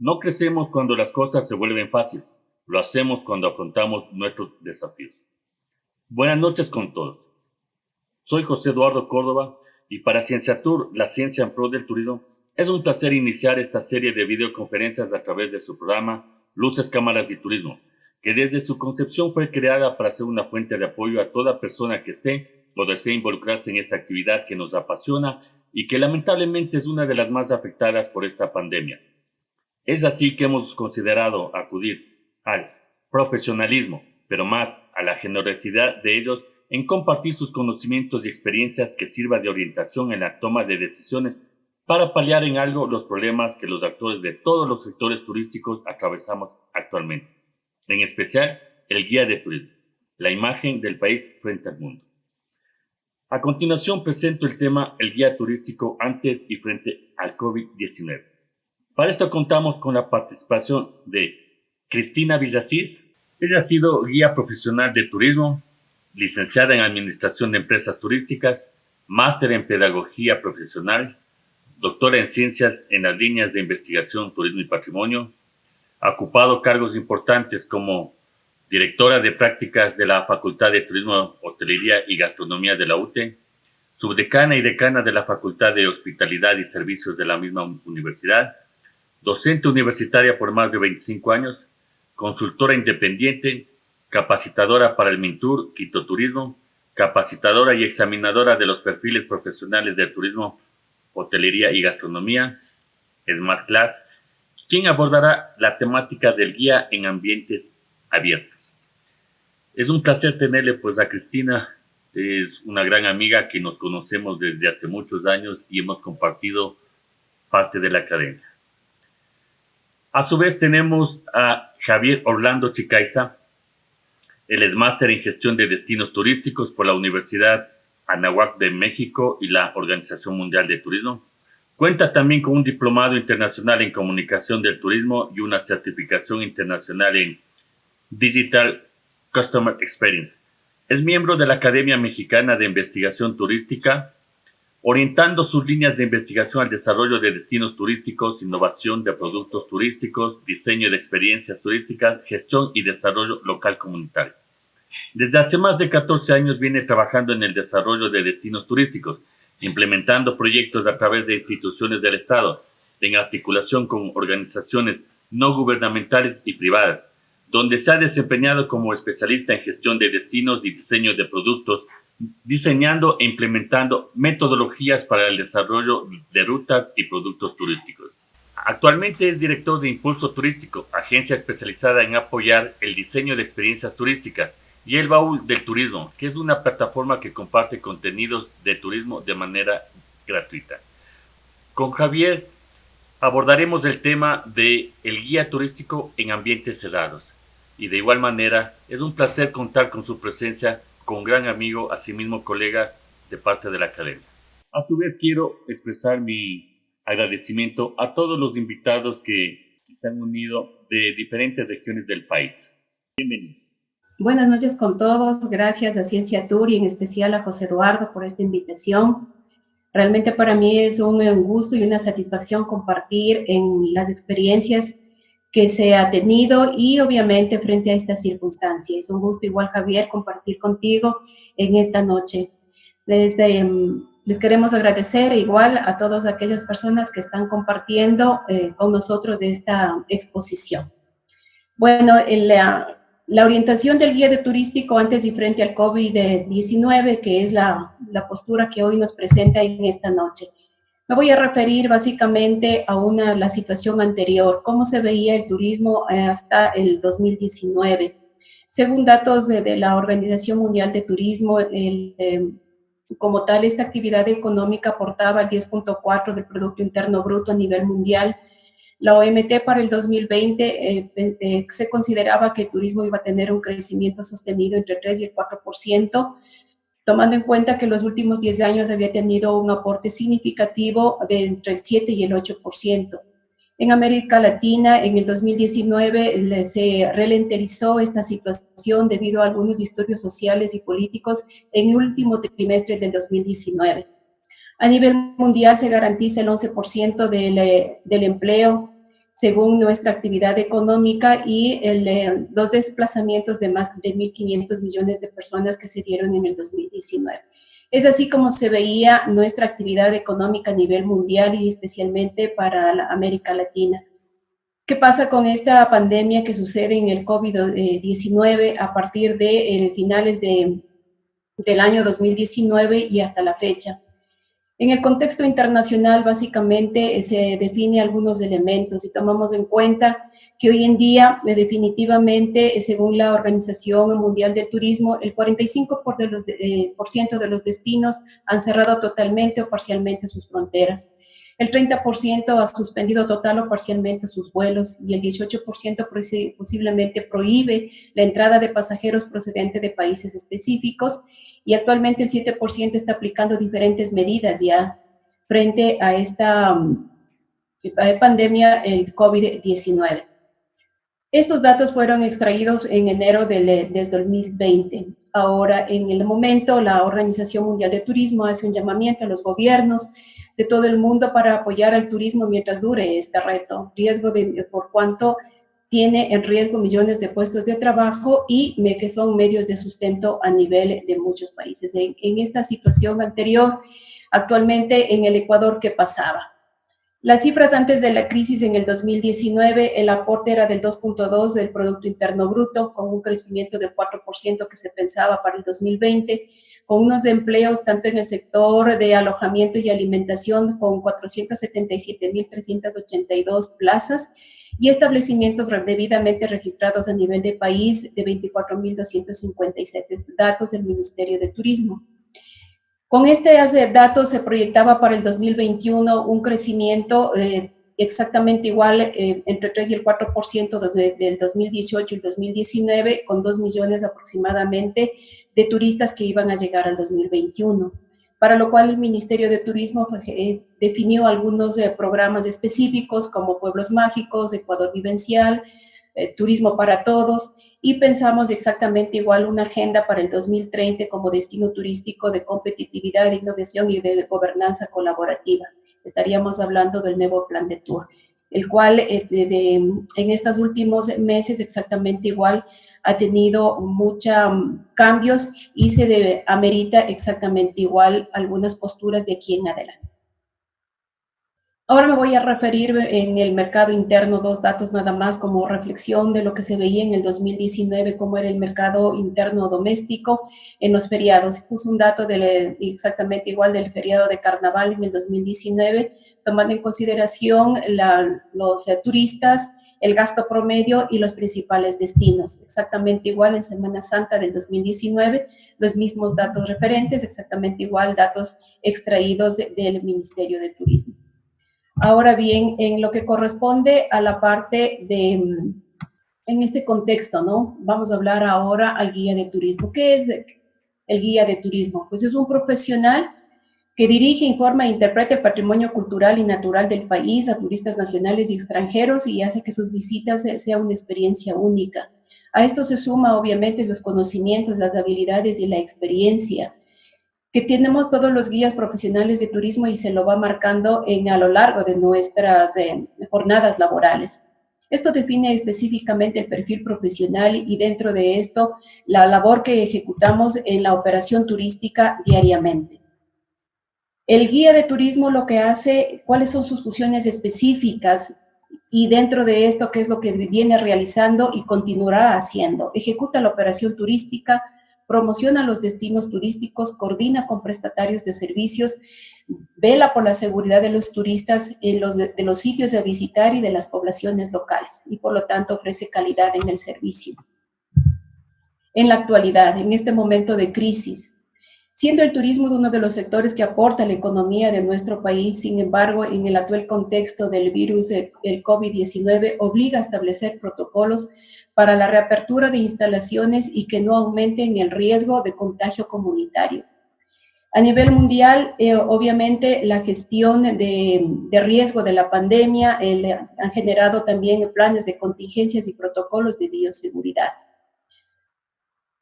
No crecemos cuando las cosas se vuelven fáciles, lo hacemos cuando afrontamos nuestros desafíos. Buenas noches con todos. Soy José Eduardo Córdoba y para Cienciatur, la ciencia en pro del turismo, es un placer iniciar esta serie de videoconferencias a través de su programa Luces, Cámaras y Turismo, que desde su concepción fue creada para ser una fuente de apoyo a toda persona que esté o desee involucrarse en esta actividad que nos apasiona y que lamentablemente es una de las más afectadas por esta pandemia. Es así que hemos considerado acudir al profesionalismo, pero más a la generosidad de ellos en compartir sus conocimientos y experiencias que sirva de orientación en la toma de decisiones para paliar en algo los problemas que los actores de todos los sectores turísticos atravesamos actualmente, en especial el guía de turismo, la imagen del país frente al mundo. A continuación presento el tema el guía turístico antes y frente al COVID-19. Para esto contamos con la participación de Cristina Villasís. Ella ha sido guía profesional de turismo, licenciada en Administración de Empresas Turísticas, máster en Pedagogía Profesional, doctora en Ciencias en las líneas de investigación, turismo y patrimonio. Ha ocupado cargos importantes como directora de prácticas de la Facultad de Turismo, Hotelería y Gastronomía de la UTE, subdecana y decana de la Facultad de Hospitalidad y Servicios de la misma universidad, docente universitaria por más de 25 años, consultora independiente, capacitadora para el Mintur, Quito Turismo, capacitadora y examinadora de los perfiles profesionales de turismo, hotelería y gastronomía, Smart Class, quien abordará la temática del guía en ambientes abiertos. Es un placer tenerle pues a Cristina, es una gran amiga que nos conocemos desde hace muchos años y hemos compartido parte de la academia. A su vez tenemos a Javier Orlando Chicaiza. Él es máster en gestión de destinos turísticos por la Universidad Anáhuac de México y la Organización Mundial de Turismo. Cuenta también con un diplomado internacional en comunicación del turismo y una certificación internacional en Digital Customer Experience. Es miembro de la Academia Mexicana de Investigación Turística, orientando sus líneas de investigación al desarrollo de destinos turísticos, innovación de productos turísticos, diseño de experiencias turísticas, gestión y desarrollo local comunitario. Desde hace más de 14 años viene trabajando en el desarrollo de destinos turísticos, implementando proyectos a través de instituciones del Estado, en articulación con organizaciones no gubernamentales y privadas, donde se ha desempeñado como especialista en gestión de destinos y diseño de productos, diseñando e implementando metodologías para el desarrollo de rutas y productos turísticos. Actualmente es director de Impulso Turístico, agencia especializada en apoyar el diseño de experiencias turísticas, y El Baúl del Turismo, que es una plataforma que comparte contenidos de turismo de manera gratuita. Con Javier abordaremos el tema de el guía turístico en ambientes cerrados. Y de igual manera, es un placer contar con su presencia con un gran amigo, asimismo colega de parte de la academia. A su vez, quiero expresar mi agradecimiento a todos los invitados que se han unido de diferentes regiones del país. Bienvenidos. Buenas noches con todos. Gracias a Cienciatur y en especial a José Eduardo por esta invitación. Realmente para mí es un gusto y una satisfacción compartir en las experiencias que se ha tenido y obviamente frente a estas circunstancias. Es un gusto igual, Javier, compartir contigo en esta noche. Les queremos agradecer igual a todas aquellas personas que están compartiendo con nosotros de esta exposición. Bueno, la orientación del guía de turístico antes y frente al COVID-19, que es la postura que hoy nos presenta en esta noche. Me voy a referir básicamente a la situación anterior, cómo se veía el turismo hasta el 2019. Según datos de la Organización Mundial de Turismo, como tal, esta actividad económica aportaba el 10.4% del Producto Interno Bruto a nivel mundial. La OMT para el 2020 se consideraba que el turismo iba a tener un crecimiento sostenido entre el 3 y el 4%, tomando en cuenta que en los últimos 10 años había tenido un aporte significativo de entre el 7 y el 8%. En América Latina, en el 2019, se ralentizó esta situación debido a algunos disturbios sociales y políticos en el último trimestre del 2019. A nivel mundial se garantiza el 11% del empleo, según nuestra actividad económica y los desplazamientos de más de 1.500 millones de personas que se dieron en el 2019. Es así como se veía nuestra actividad económica a nivel mundial y especialmente para la América Latina. ¿Qué pasa con esta pandemia que sucede en el COVID-19 a partir de finales del año 2019 y hasta la fecha? En el contexto internacional, básicamente, se define algunos elementos y tomamos en cuenta que hoy en día, definitivamente, según la Organización Mundial del Turismo, el 45% de los destinos han cerrado totalmente o parcialmente sus fronteras. El 30% ha suspendido total o parcialmente sus vuelos y el 18% posiblemente prohíbe la entrada de pasajeros procedentes de países específicos y actualmente el 7% está aplicando diferentes medidas ya frente a esta pandemia, el COVID-19. Estos datos fueron extraídos en enero desde 2020. Ahora, en el momento, la Organización Mundial de Turismo hace un llamamiento a los gobiernos de todo el mundo para apoyar al turismo mientras dure este reto, por cuanto tiene en riesgo millones de puestos de trabajo y que son medios de sustento a nivel de muchos países. En esta situación anterior, actualmente en el Ecuador, ¿qué pasaba? Las cifras antes de la crisis en el 2019, el aporte era del 2.2 del Producto Interno Bruto, con un crecimiento del 4% que se pensaba para el 2020, con unos empleos tanto en el sector de alojamiento y alimentación con 477.382 plazas y establecimientos debidamente registrados a nivel de país de 24.257 datos del Ministerio de Turismo. Con estos datos se proyectaba para el 2021 un crecimiento exactamente igual entre 3 y el 4% desde el 2018 y el 2019, con 2 millones aproximadamente de turistas que iban a llegar al 2021. Para lo cual el Ministerio de Turismo definió algunos programas específicos como Pueblos Mágicos, Ecuador Vivencial, Turismo para Todos, y pensamos exactamente igual una agenda para el 2030 como destino turístico de competitividad, de innovación y de gobernanza colaborativa. Estaríamos hablando del nuevo plan de tour, el cual en estos últimos meses exactamente igual ha tenido muchos cambios y se amerita exactamente igual algunas posturas de aquí en adelante. Ahora me voy a referir en el mercado interno, dos datos nada más como reflexión de lo que se veía en el 2019, cómo era el mercado interno doméstico en los feriados. Puse un dato exactamente igual del feriado de Carnaval en el 2019, tomando en consideración los turistas, el gasto promedio y los principales destinos. Exactamente igual en Semana Santa del 2019, los mismos datos referentes, exactamente igual datos extraídos del Ministerio de Turismo. Ahora bien, en lo que corresponde a la parte en este contexto, ¿no? Vamos a hablar ahora al guía de turismo. ¿Qué es el guía de turismo? Pues es un profesional que dirige, informa e interpreta el patrimonio cultural y natural del país a turistas nacionales y extranjeros y hace que sus visitas sea una experiencia única. A esto se suma, obviamente, los conocimientos, las habilidades y la experiencia que tenemos todos los guías profesionales de turismo y se lo va marcando a lo largo de nuestras jornadas laborales. Esto define específicamente el perfil profesional y dentro de esto la labor que ejecutamos en la operación turística diariamente. El guía de turismo lo que hace, cuáles son sus funciones específicas y dentro de esto qué es lo que viene realizando y continuará haciendo. Ejecuta la operación turística, promociona los destinos turísticos, coordina con prestatarios de servicios, vela por la seguridad de los turistas de los sitios a visitar y de las poblaciones locales y por lo tanto ofrece calidad en el servicio. En la actualidad, en este momento de crisis, siendo el turismo uno de los sectores que aporta a la economía de nuestro país, sin embargo, en el actual contexto del virus, el COVID-19 obliga a establecer protocolos para la reapertura de instalaciones y que no aumenten el riesgo de contagio comunitario. A nivel mundial, obviamente, la gestión de riesgo de la pandemia han generado también planes de contingencias y protocolos de bioseguridad.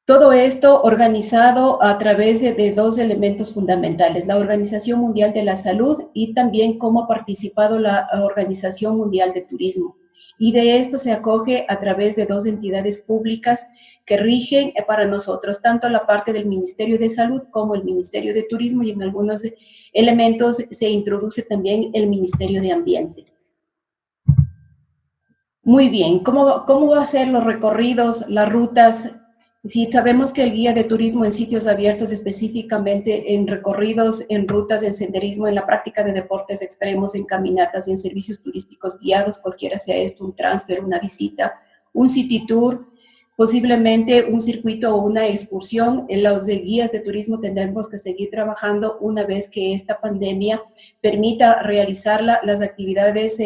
Todo esto organizado a través de dos elementos fundamentales, la Organización Mundial de la Salud y también cómo ha participado la Organización Mundial de Turismo. Y de esto se acoge a través de dos entidades públicas que rigen para nosotros, tanto la parte del Ministerio de Salud como el Ministerio de Turismo, y en algunos elementos se introduce también el Ministerio de Ambiente. Muy bien, ¿cómo va a ser los recorridos, las rutas? Si sabemos que el guía de turismo en sitios abiertos, específicamente en recorridos, en rutas, en senderismo, en la práctica de deportes extremos, en caminatas y en servicios turísticos guiados, cualquiera sea esto, un transfer, una visita, un city tour, posiblemente un circuito o una excursión, en los guías de turismo tendremos que seguir trabajando una vez que esta pandemia permita realizar las actividades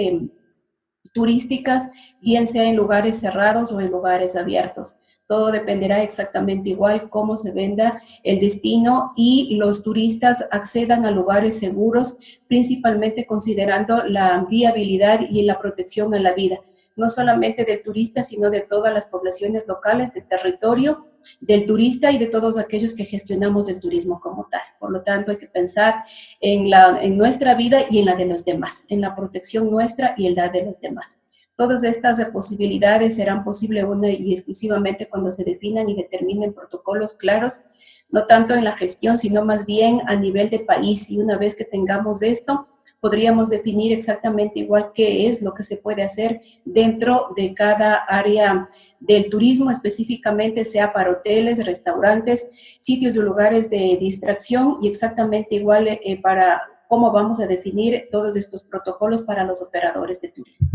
turísticas, bien sea en lugares cerrados o en lugares abiertos. Todo dependerá exactamente igual cómo se venda el destino y los turistas accedan a lugares seguros, principalmente considerando la viabilidad y la protección a la vida, no solamente del turista, sino de todas las poblaciones locales, del territorio, del turista y de todos aquellos que gestionamos el turismo como tal. Por lo tanto, hay que pensar en nuestra vida y en la de los demás, en la protección nuestra y en la de los demás. Todas estas posibilidades serán posibles una y exclusivamente cuando se definan y determinen protocolos claros, no tanto en la gestión, sino más bien a nivel de país. Y una vez que tengamos esto, podríamos definir exactamente igual qué es lo que se puede hacer dentro de cada área del turismo, específicamente sea para hoteles, restaurantes, sitios o lugares de distracción, y exactamente igual para cómo vamos a definir todos estos protocolos para los operadores de turismo.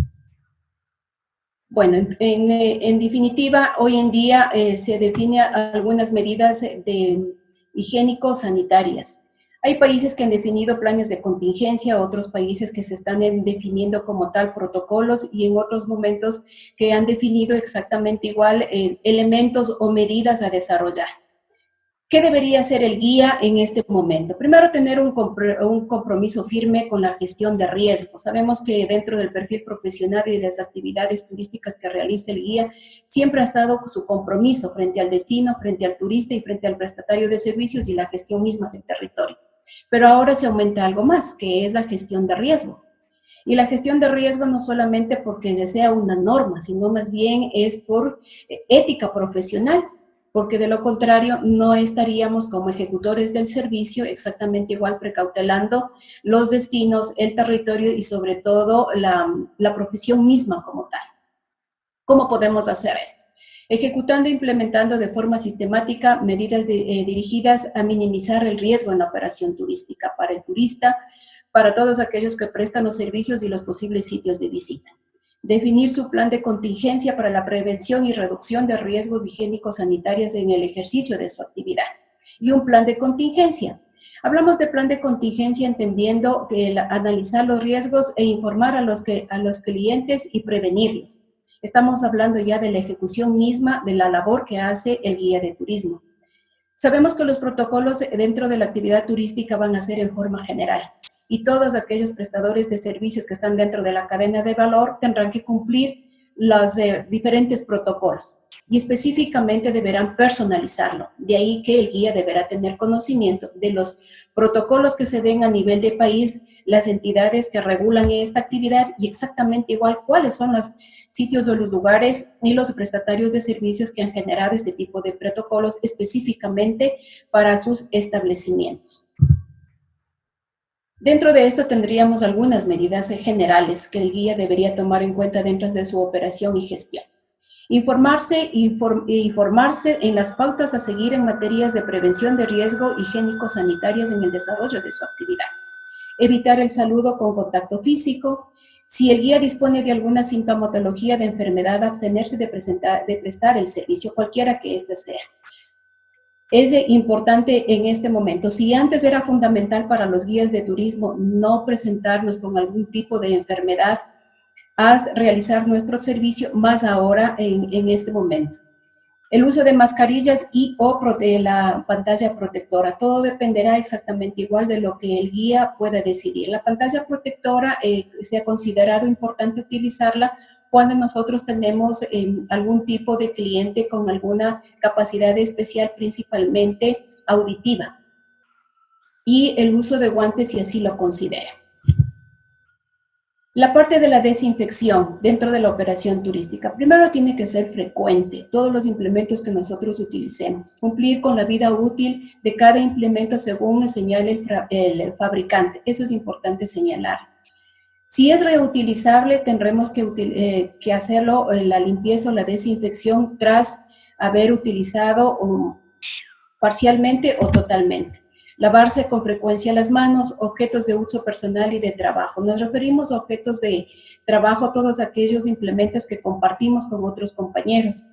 Bueno, en definitiva, hoy en día se define algunas medidas higiénico-sanitarias. Hay países que han definido planes de contingencia, otros países que se están definiendo como tal protocolos, y en otros momentos que han definido exactamente igual elementos o medidas a desarrollar. ¿Qué debería hacer el guía en este momento? Primero, tener un compromiso firme con la gestión de riesgos. Sabemos que dentro del perfil profesional y de las actividades turísticas que realiza el guía, siempre ha estado su compromiso frente al destino, frente al turista y frente al prestatario de servicios y la gestión misma del territorio. Pero ahora se aumenta algo más, que es la gestión de riesgo. Y la gestión de riesgo no solamente porque sea una norma, sino más bien es por ética profesional, porque de lo contrario no estaríamos como ejecutores del servicio exactamente igual precautelando los destinos, el territorio y sobre todo la profesión misma como tal. ¿Cómo podemos hacer esto? Ejecutando e implementando de forma sistemática medidas dirigidas a minimizar el riesgo en la operación turística para el turista, para todos aquellos que prestan los servicios y los posibles sitios de visita. Definir su plan de contingencia para la prevención y reducción de riesgos higiénicos sanitarios en el ejercicio de su actividad. Y un plan de contingencia. Hablamos de plan de contingencia entendiendo que analizar los riesgos e informar a los clientes y prevenirlos. Estamos hablando ya de la ejecución misma de la labor que hace el guía de turismo. Sabemos que los protocolos dentro de la actividad turística van a ser en forma general, y todos aquellos prestadores de servicios que están dentro de la cadena de valor tendrán que cumplir los diferentes protocolos y específicamente deberán personalizarlo. De ahí que el guía deberá tener conocimiento de los protocolos que se den a nivel de país, las entidades que regulan esta actividad y exactamente igual cuáles son los sitios o los lugares y los prestatarios de servicios que han generado este tipo de protocolos específicamente para sus establecimientos. Dentro de esto tendríamos algunas medidas generales que el guía debería tomar en cuenta dentro de su operación y gestión. Informarse en las pautas a seguir en materias de prevención de riesgo higiénico-sanitarias en el desarrollo de su actividad. Evitar el saludo con contacto físico. Si el guía dispone de alguna sintomatología de enfermedad, abstenerse de prestar el servicio, cualquiera que éste sea. Es importante en este momento. Si antes era fundamental para los guías de turismo no presentarnos con algún tipo de enfermedad a realizar nuestro servicio, más ahora en este momento. El uso de mascarillas y o de la pantalla protectora. Todo dependerá exactamente igual de lo que el guía pueda decidir. La pantalla protectora se ha considerado importante utilizarla cuando nosotros tenemos algún tipo de cliente con alguna capacidad especial, principalmente auditiva. Y el uso de guantes si así lo considera. La parte de la desinfección dentro de la operación turística. Primero tiene que ser frecuente, todos los implementos que nosotros utilicemos. Cumplir con la vida útil de cada implemento según señala el fabricante. Eso es importante señalar. Si es reutilizable, tendremos que hacerlo, la limpieza o la desinfección tras haber utilizado parcialmente o totalmente. Lavarse con frecuencia las manos, objetos de uso personal y de trabajo. Nos referimos a objetos de trabajo, todos aquellos implementos que compartimos con otros compañeros,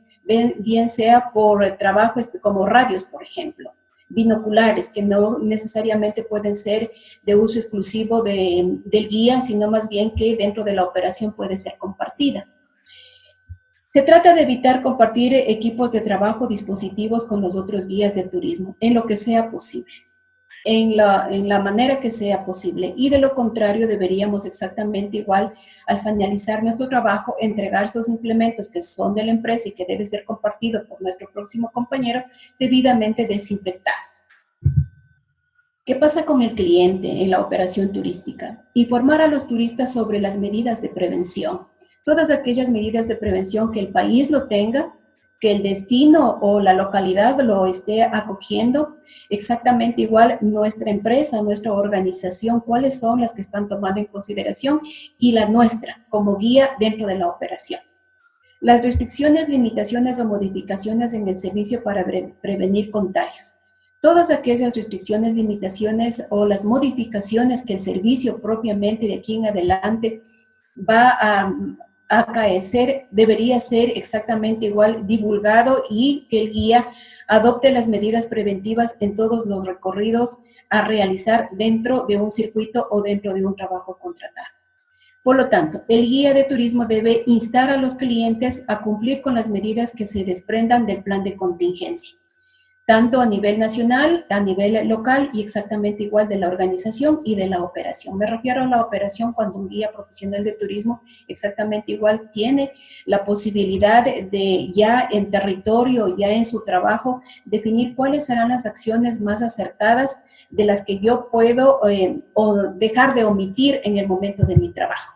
bien sea por trabajo como radios, por ejemplo, binoculares, que no necesariamente pueden ser de uso exclusivo del guía, sino más bien que dentro de la operación puede ser compartida. Se trata de evitar compartir equipos de trabajo, dispositivos con los otros guías de turismo, en lo que sea posible, en la manera que sea posible. Y de lo contrario, deberíamos exactamente igual, al finalizar nuestro trabajo, entregar esos implementos que son de la empresa y que debe ser compartido por nuestro próximo compañero, debidamente desinfectados. ¿Qué pasa con el cliente en la operación turística? Informar a los turistas sobre las medidas de prevención. Todas aquellas medidas de prevención que el país lo tenga, que el destino o la localidad lo esté acogiendo, exactamente igual nuestra empresa, nuestra organización, cuáles son las que están tomando en consideración y la nuestra como guía dentro de la operación. Las restricciones, limitaciones o modificaciones en el servicio para prevenir contagios. Todas aquellas restricciones, limitaciones o las modificaciones que el servicio propiamente de aquí en adelante va a acaecer, debería ser exactamente igual divulgado y que el guía adopte las medidas preventivas en todos los recorridos a realizar dentro de un circuito o dentro de un trabajo contratado. Por lo tanto, el guía de turismo debe instar a los clientes a cumplir con las medidas que se desprendan del plan de contingencia, tanto a nivel nacional, a nivel local y exactamente igual de la organización y de la operación. Me refiero a la operación cuando un guía profesional de turismo exactamente igual tiene la posibilidad de ya en territorio, ya en su trabajo, definir cuáles serán las acciones más acertadas de las que yo puedo o dejar de omitir en el momento de mi trabajo.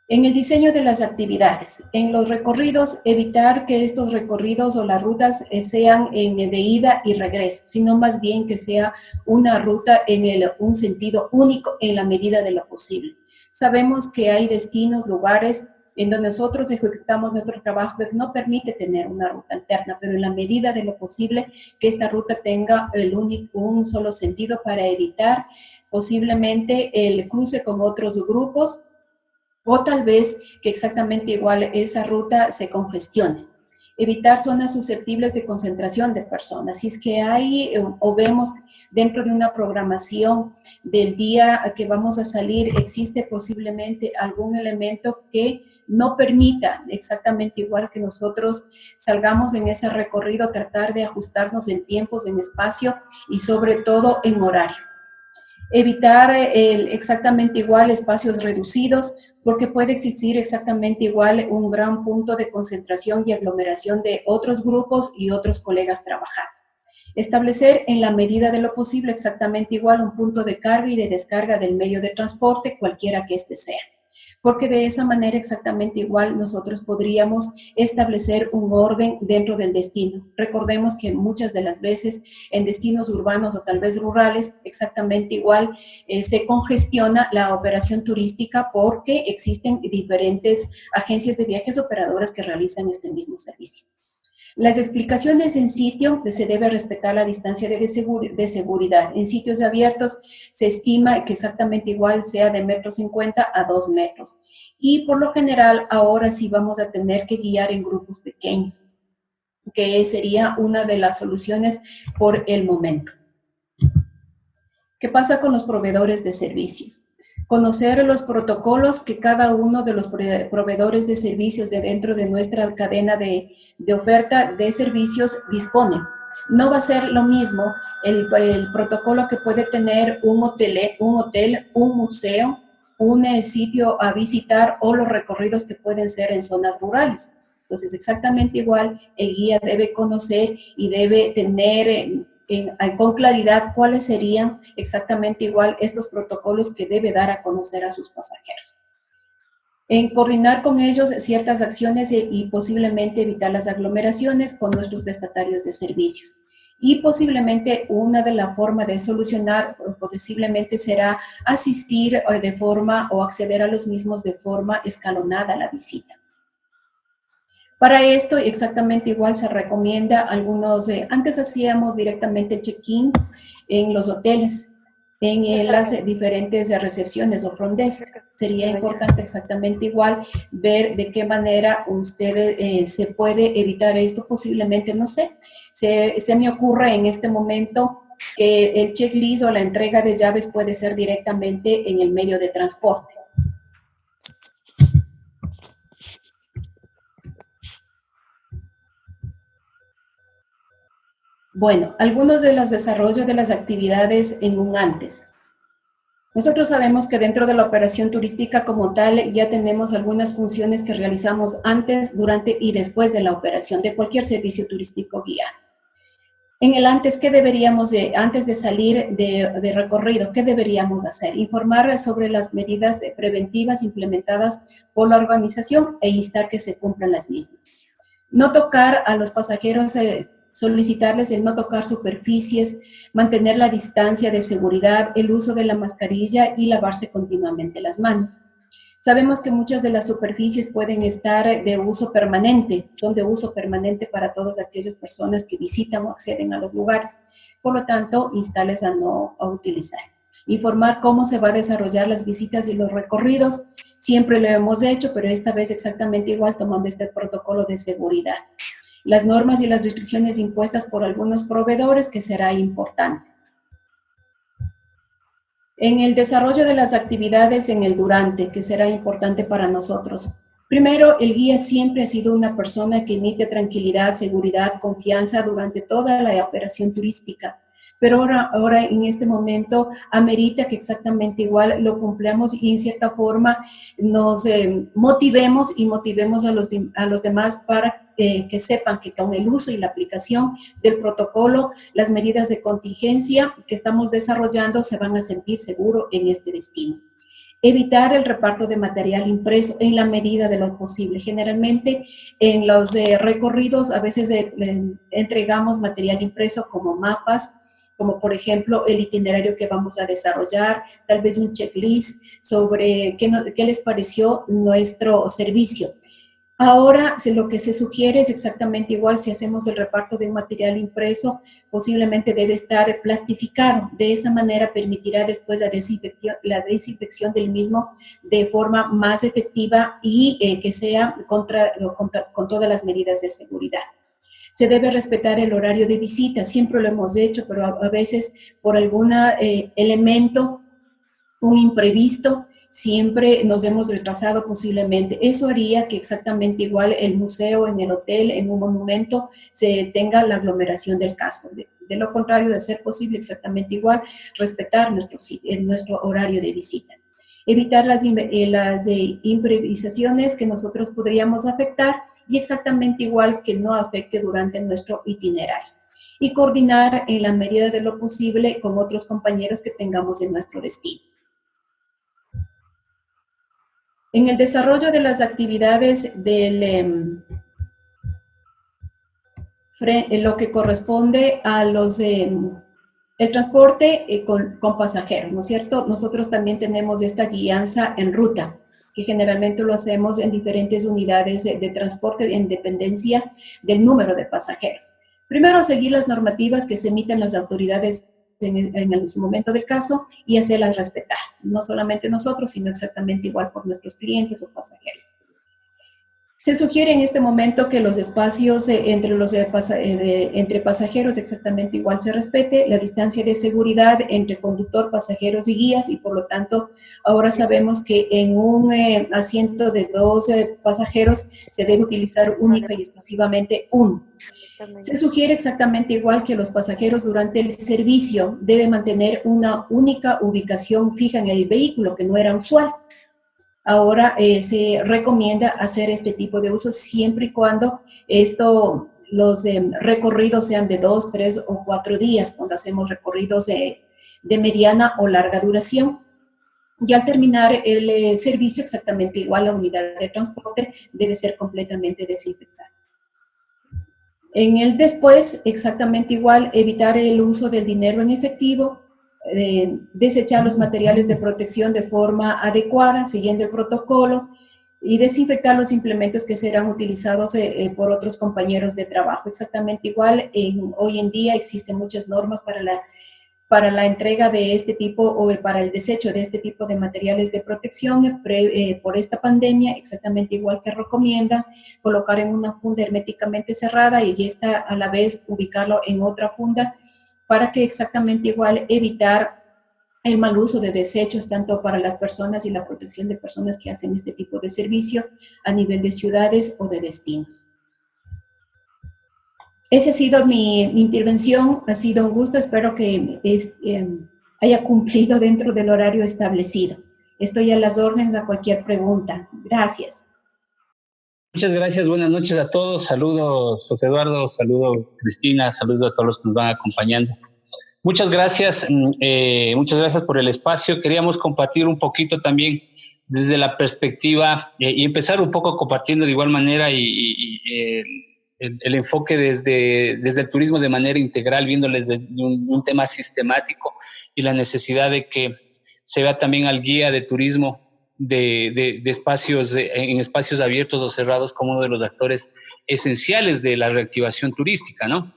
En el diseño de las actividades, en los recorridos, evitar que estos recorridos o las rutas sean de ida y regreso, sino más bien que sea una ruta en un sentido único en la medida de lo posible. Sabemos que hay destinos, lugares en donde nosotros ejecutamos nuestro trabajo que no permite tener una ruta alterna, pero en la medida de lo posible que esta ruta tenga un solo sentido para evitar posiblemente el cruce con otros grupos, o tal vez que exactamente igual esa ruta se congestione. Evitar zonas susceptibles de concentración de personas. Si es que hay o vemos dentro de una programación del día que vamos a salir, existe posiblemente algún elemento que no permita exactamente igual que nosotros salgamos en ese recorrido, tratar de ajustarnos en tiempos, en espacio y sobre todo en horario. Evitar exactamente igual espacios reducidos, porque puede existir exactamente igual un gran punto de concentración y aglomeración de otros grupos y otros colegas trabajando. Establecer en la medida de lo posible exactamente igual un punto de carga y de descarga del medio de transporte, cualquiera que éste sea. Porque de esa manera exactamente igual nosotros podríamos establecer un orden dentro del destino. Recordemos que muchas de las veces en destinos urbanos o tal vez rurales exactamente igual se congestiona la operación turística porque existen diferentes agencias de viajes operadoras que realizan este mismo servicio. Las explicaciones en sitio, se debe respetar la distancia de seguridad. En sitios abiertos se estima que exactamente igual sea de 1,50 m a 2 metros. Y por lo general, ahora sí vamos a tener que guiar en grupos pequeños, que sería una de las soluciones por el momento. ¿Qué pasa con los proveedores de servicios? Conocer los protocolos que cada uno de los proveedores de servicios de dentro de nuestra cadena de oferta de servicios dispone. No va a ser lo mismo el protocolo que puede tener un hotel, un museo, un sitio a visitar o los recorridos que pueden ser en zonas rurales. Entonces, exactamente igual, el guía debe conocer y debe tener con claridad cuáles serían exactamente igual estos protocolos que debe dar a conocer a sus pasajeros. En coordinar con ellos ciertas acciones y posiblemente evitar las aglomeraciones con nuestros prestatarios de servicios. Y posiblemente una de las formas de solucionar posiblemente será asistir de forma o acceder a los mismos de forma escalonada a la visita. Para esto, exactamente igual se recomienda algunos, antes hacíamos directamente el check-in en los hoteles, en las diferentes recepciones o front desk. Sería importante exactamente igual ver de qué manera ustedes se puede evitar esto posiblemente, no sé, se me ocurre en este momento que el checklist o la entrega de llaves puede ser directamente en el medio de transporte. Bueno, algunos de los desarrollos de las actividades en un antes. Nosotros sabemos que dentro de la operación turística como tal ya tenemos algunas funciones que realizamos antes, durante y después de la operación de cualquier servicio turístico guiado. En el antes, ¿qué deberíamos antes de salir de recorrido, qué deberíamos hacer? Informar sobre las medidas preventivas implementadas por la organización e instar que se cumplan las mismas. No tocar a los pasajeros, solicitarles el no tocar superficies, mantener la distancia de seguridad, el uso de la mascarilla y lavarse continuamente las manos. Sabemos que muchas de las superficies pueden estar de uso permanente, son de uso permanente para todas aquellas personas que visitan o acceden a los lugares. Por lo tanto, instarles a no utilizar. Informar cómo se va a desarrollar las visitas y los recorridos. Siempre lo hemos hecho, pero esta vez exactamente igual tomando este protocolo de seguridad. Las normas y las restricciones impuestas por algunos proveedores, que será importante. En el desarrollo de las actividades en el durante, que será importante para nosotros. Primero, el guía siempre ha sido una persona que emite tranquilidad, seguridad, confianza durante toda la operación turística. Pero ahora en este momento amerita que exactamente igual lo cumplamos y en cierta forma nos motivemos y motivemos a los demás para que sepan que con el uso y la aplicación del protocolo, las medidas de contingencia que estamos desarrollando se van a sentir seguros en este destino. Evitar el reparto de material impreso en la medida de lo posible. Generalmente en los recorridos a veces entregamos material impreso como mapas, como por ejemplo el itinerario que vamos a desarrollar, tal vez un checklist sobre qué les pareció nuestro servicio. Ahora lo que se sugiere es exactamente igual si hacemos el reparto de un material impreso, posiblemente debe estar plastificado. De esa manera permitirá después la desinfección del mismo de forma más efectiva y que sea con todas las medidas de seguridad. Se debe respetar el horario de visita, siempre lo hemos hecho, pero a veces por algún elemento, un imprevisto, siempre nos hemos retrasado posiblemente. Eso haría que exactamente igual el museo, en el hotel, en un monumento, se tenga la aglomeración del caso. De lo contrario, de ser posible exactamente igual, respetar nuestro horario de visita. Evitar las improvisaciones que nosotros podríamos afectar y exactamente igual que no afecte durante nuestro itinerario. Y coordinar en la medida de lo posible con otros compañeros que tengamos en nuestro destino. En el desarrollo de las actividades en lo que corresponde a el transporte con pasajeros, ¿no es cierto? Nosotros también tenemos esta guianza en ruta, que generalmente lo hacemos en diferentes unidades de transporte en dependencia del número de pasajeros. Primero, seguir las normativas que se emiten las autoridades en el momento del caso y hacerlas respetar, no solamente nosotros, sino exactamente igual por nuestros clientes o pasajeros. Se sugiere en este momento que los espacios entre pasajeros exactamente igual se respete, la distancia de seguridad entre conductor, pasajeros y guías, y por lo tanto ahora sabemos que en un asiento de 2 pasajeros se debe utilizar única y exclusivamente uno. Se sugiere exactamente igual que los pasajeros durante el servicio deben mantener una única ubicación fija en el vehículo, que no era usual. Ahora se recomienda hacer este tipo de uso siempre y cuando los recorridos sean de 2, 3 o 4 días, cuando hacemos recorridos de mediana o larga duración. y al terminar el servicio exactamente igual la unidad de transporte debe ser completamente desinfectada. En el después, exactamente igual, evitar el uso del dinero en efectivo, desechar los materiales de protección de forma adecuada, siguiendo el protocolo, y desinfectar los implementos que serán utilizados por otros compañeros de trabajo. Exactamente igual, hoy en día existen muchas normas para la entrega de este tipo o para el desecho de este tipo de materiales de protección por esta pandemia, exactamente igual que recomienda colocar en una funda herméticamente cerrada y esta a la vez ubicarlo en otra funda para que exactamente igual evitar el mal uso de desechos tanto para las personas y la protección de personas que hacen este tipo de servicio a nivel de ciudades o de destinos. Esa ha sido mi intervención, ha sido un gusto, espero que haya cumplido dentro del horario establecido. Estoy a las órdenes a cualquier pregunta. Gracias. Muchas gracias, buenas noches a todos. Saludos, José Eduardo, saludos, Cristina, saludos a todos los que nos van acompañando. Muchas gracias por el espacio. Queríamos compartir un poquito también desde la perspectiva y empezar un poco compartiendo de igual manera el enfoque desde el turismo de manera integral, viéndoles de un tema sistemático y la necesidad de que se vea también al guía de turismo de espacios, en espacios abiertos o cerrados como uno de los actores esenciales de la reactivación turística, ¿no?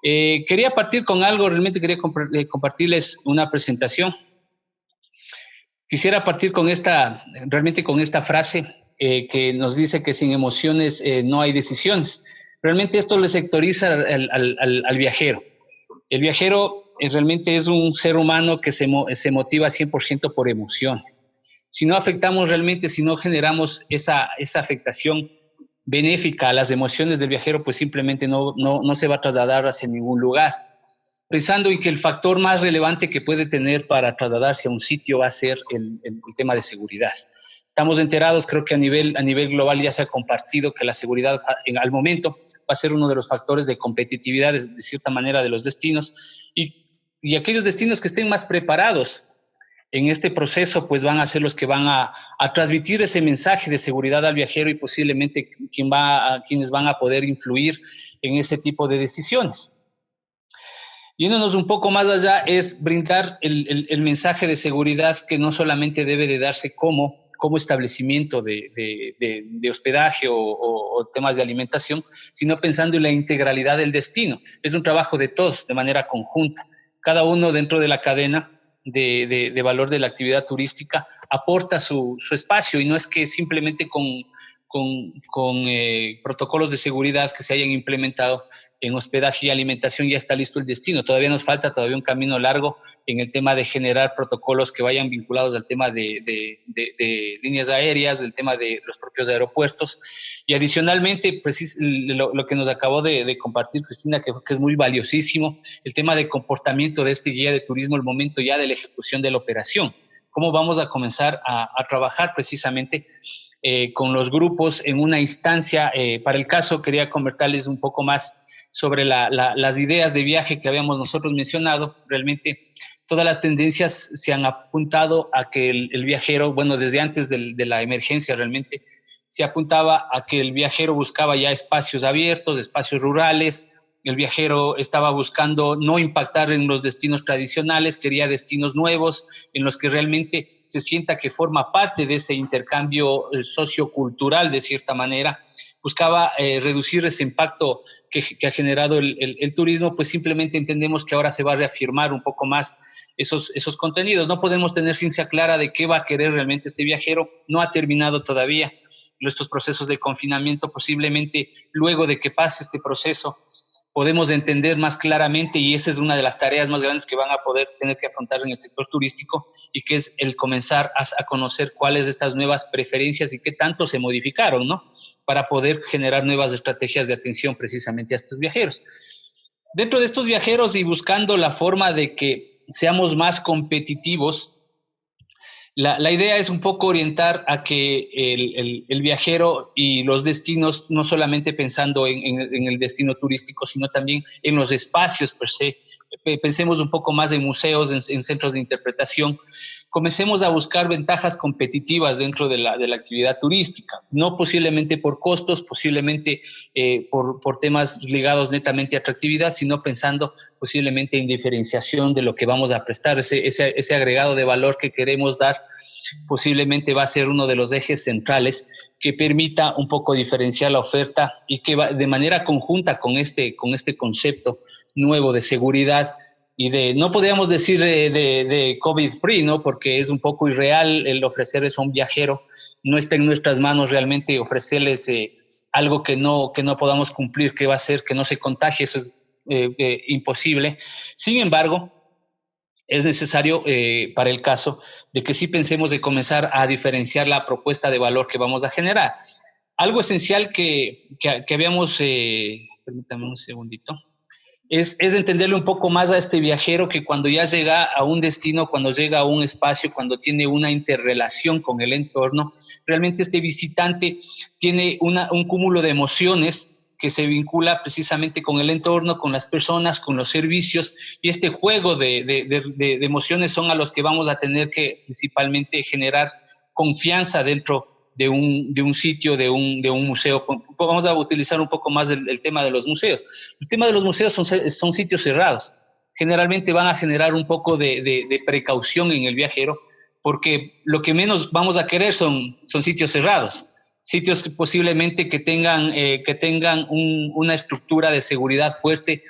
Quería partir con algo, realmente quería compartirles una presentación. Quisiera partir con esta frase que nos dice que sin emociones no hay decisiones. Realmente esto le sectoriza al viajero. El viajero realmente es un ser humano que se motiva 100% por emociones. Si no afectamos realmente, si no generamos esa afectación benéfica a las emociones del viajero, pues simplemente no se va a trasladar hacia ningún lugar. Pensando en que el factor más relevante que puede tener para trasladarse a un sitio va a ser el tema de seguridad. Estamos enterados, creo que a nivel global ya se ha compartido que la seguridad al momento va a ser uno de los factores de competitividad de cierta manera de los destinos y aquellos destinos que estén más preparados en este proceso pues van a ser los que van a transmitir ese mensaje de seguridad al viajero y posiblemente quienes van a poder influir en ese tipo de decisiones. Yéndonos un poco más allá es brindar el mensaje de seguridad que no solamente debe de darse como establecimiento de hospedaje o temas de alimentación, sino pensando en la integralidad del destino. Es un trabajo de todos, de manera conjunta. Cada uno dentro de la cadena de valor de la actividad turística aporta su espacio y no es que simplemente con protocolos de seguridad que se hayan implementado en hospedaje y alimentación ya está listo el destino. Todavía nos falta un camino largo en el tema de generar protocolos que vayan vinculados al tema de líneas aéreas, del tema de los propios aeropuertos. Y adicionalmente, pues, lo que nos acabó de compartir Cristina, que es muy valiosísimo, el tema de comportamiento de este guía de turismo, el momento ya de la ejecución de la operación. ¿Cómo vamos a comenzar a trabajar precisamente con los grupos en una instancia? Para el caso, quería comentarles un poco más sobre las ideas de viaje que habíamos nosotros mencionado. Realmente todas las tendencias se han apuntado a que el viajero, bueno, desde antes de la emergencia realmente, se apuntaba a que el viajero buscaba ya espacios abiertos, espacios rurales. El viajero estaba buscando no impactar en los destinos tradicionales, quería destinos nuevos en los que realmente se sienta que forma parte de ese intercambio sociocultural de cierta manera. Buscaba reducir ese impacto que ha generado el turismo, pues simplemente entendemos que ahora se va a reafirmar un poco más esos contenidos. No podemos tener ciencia clara de qué va a querer realmente este viajero, no ha terminado todavía estos procesos de confinamiento. Posiblemente luego de que pase este proceso podemos entender más claramente, y esa es una de las tareas más grandes que van a poder tener que afrontar en el sector turístico, y que es el comenzar a conocer cuáles de estas nuevas preferencias y qué tanto se modificaron, ¿no?, para poder generar nuevas estrategias de atención precisamente a estos viajeros. Dentro de estos viajeros y buscando la forma de que seamos más competitivos, la idea es un poco orientar a que el viajero y los destinos, no solamente pensando en el destino turístico, sino también en los espacios per se. Pensemos un poco más en museos, en centros de interpretación, comencemos a buscar ventajas competitivas dentro de la actividad turística, no posiblemente por costos, posiblemente por temas ligados netamente a atractividad, sino pensando posiblemente en diferenciación de lo que vamos a prestar, ese agregado de valor que queremos dar, posiblemente va a ser uno de los ejes centrales que permita un poco diferenciar la oferta y que va de manera conjunta con este concepto nuevo de seguridad y no podríamos decir de COVID-free, ¿no? Porque es un poco irreal el ofrecer eso a un viajero. No está en nuestras manos realmente ofrecerles algo que no podamos cumplir, que va a hacer que no se contagie, eso es imposible. Sin embargo, es necesario para el caso de que sí pensemos de comenzar a diferenciar la propuesta de valor que vamos a generar. Algo esencial que habíamos, permítame un segundito, es entenderle un poco más a este viajero que cuando ya llega a un destino, cuando llega a un espacio, cuando tiene una interrelación con el entorno, realmente este visitante tiene un cúmulo de emociones que se vincula precisamente con el entorno, con las personas, con los servicios, y este juego de emociones son a los que vamos a tener que principalmente generar confianza dentro de un sitio, de un museo. Vamos a utilizar un poco más el tema de los museos. El tema de los museos son sitios cerrados. Generalmente van a generar un poco de precaución en el viajero, porque lo que menos vamos a querer son sitios cerrados. Sitios que posiblemente que tengan una estructura de seguridad fuerte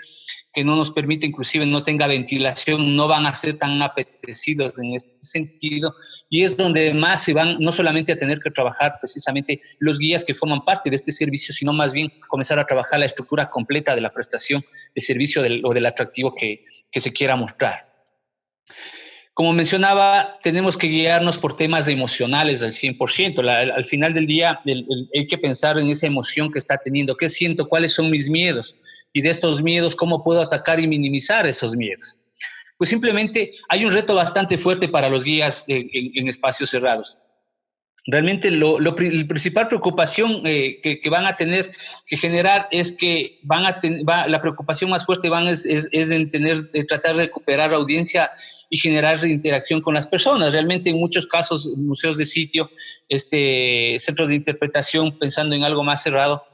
que no nos permite, inclusive no tenga ventilación, no van a ser tan apetecidos en este sentido, y es donde más se van no solamente a tener que trabajar precisamente los guías que forman parte de este servicio, sino más bien comenzar a trabajar la estructura completa de la prestación de servicio o del atractivo que se quiera mostrar. Como mencionaba, tenemos que guiarnos por temas emocionales al 100%. Al final del día hay que pensar en esa emoción que está teniendo. ¿Qué siento? ¿Cuáles son mis miedos? Y de estos miedos, ¿cómo puedo atacar y minimizar esos miedos? Pues simplemente hay un reto bastante fuerte para los guías en espacios cerrados. Realmente la principal preocupación que van a tener que generar es que la preocupación más fuerte es en tratar de recuperar audiencia y generar interacción con las personas. Realmente en muchos casos, museos de sitio, centros de interpretación, pensando en algo más cerrado,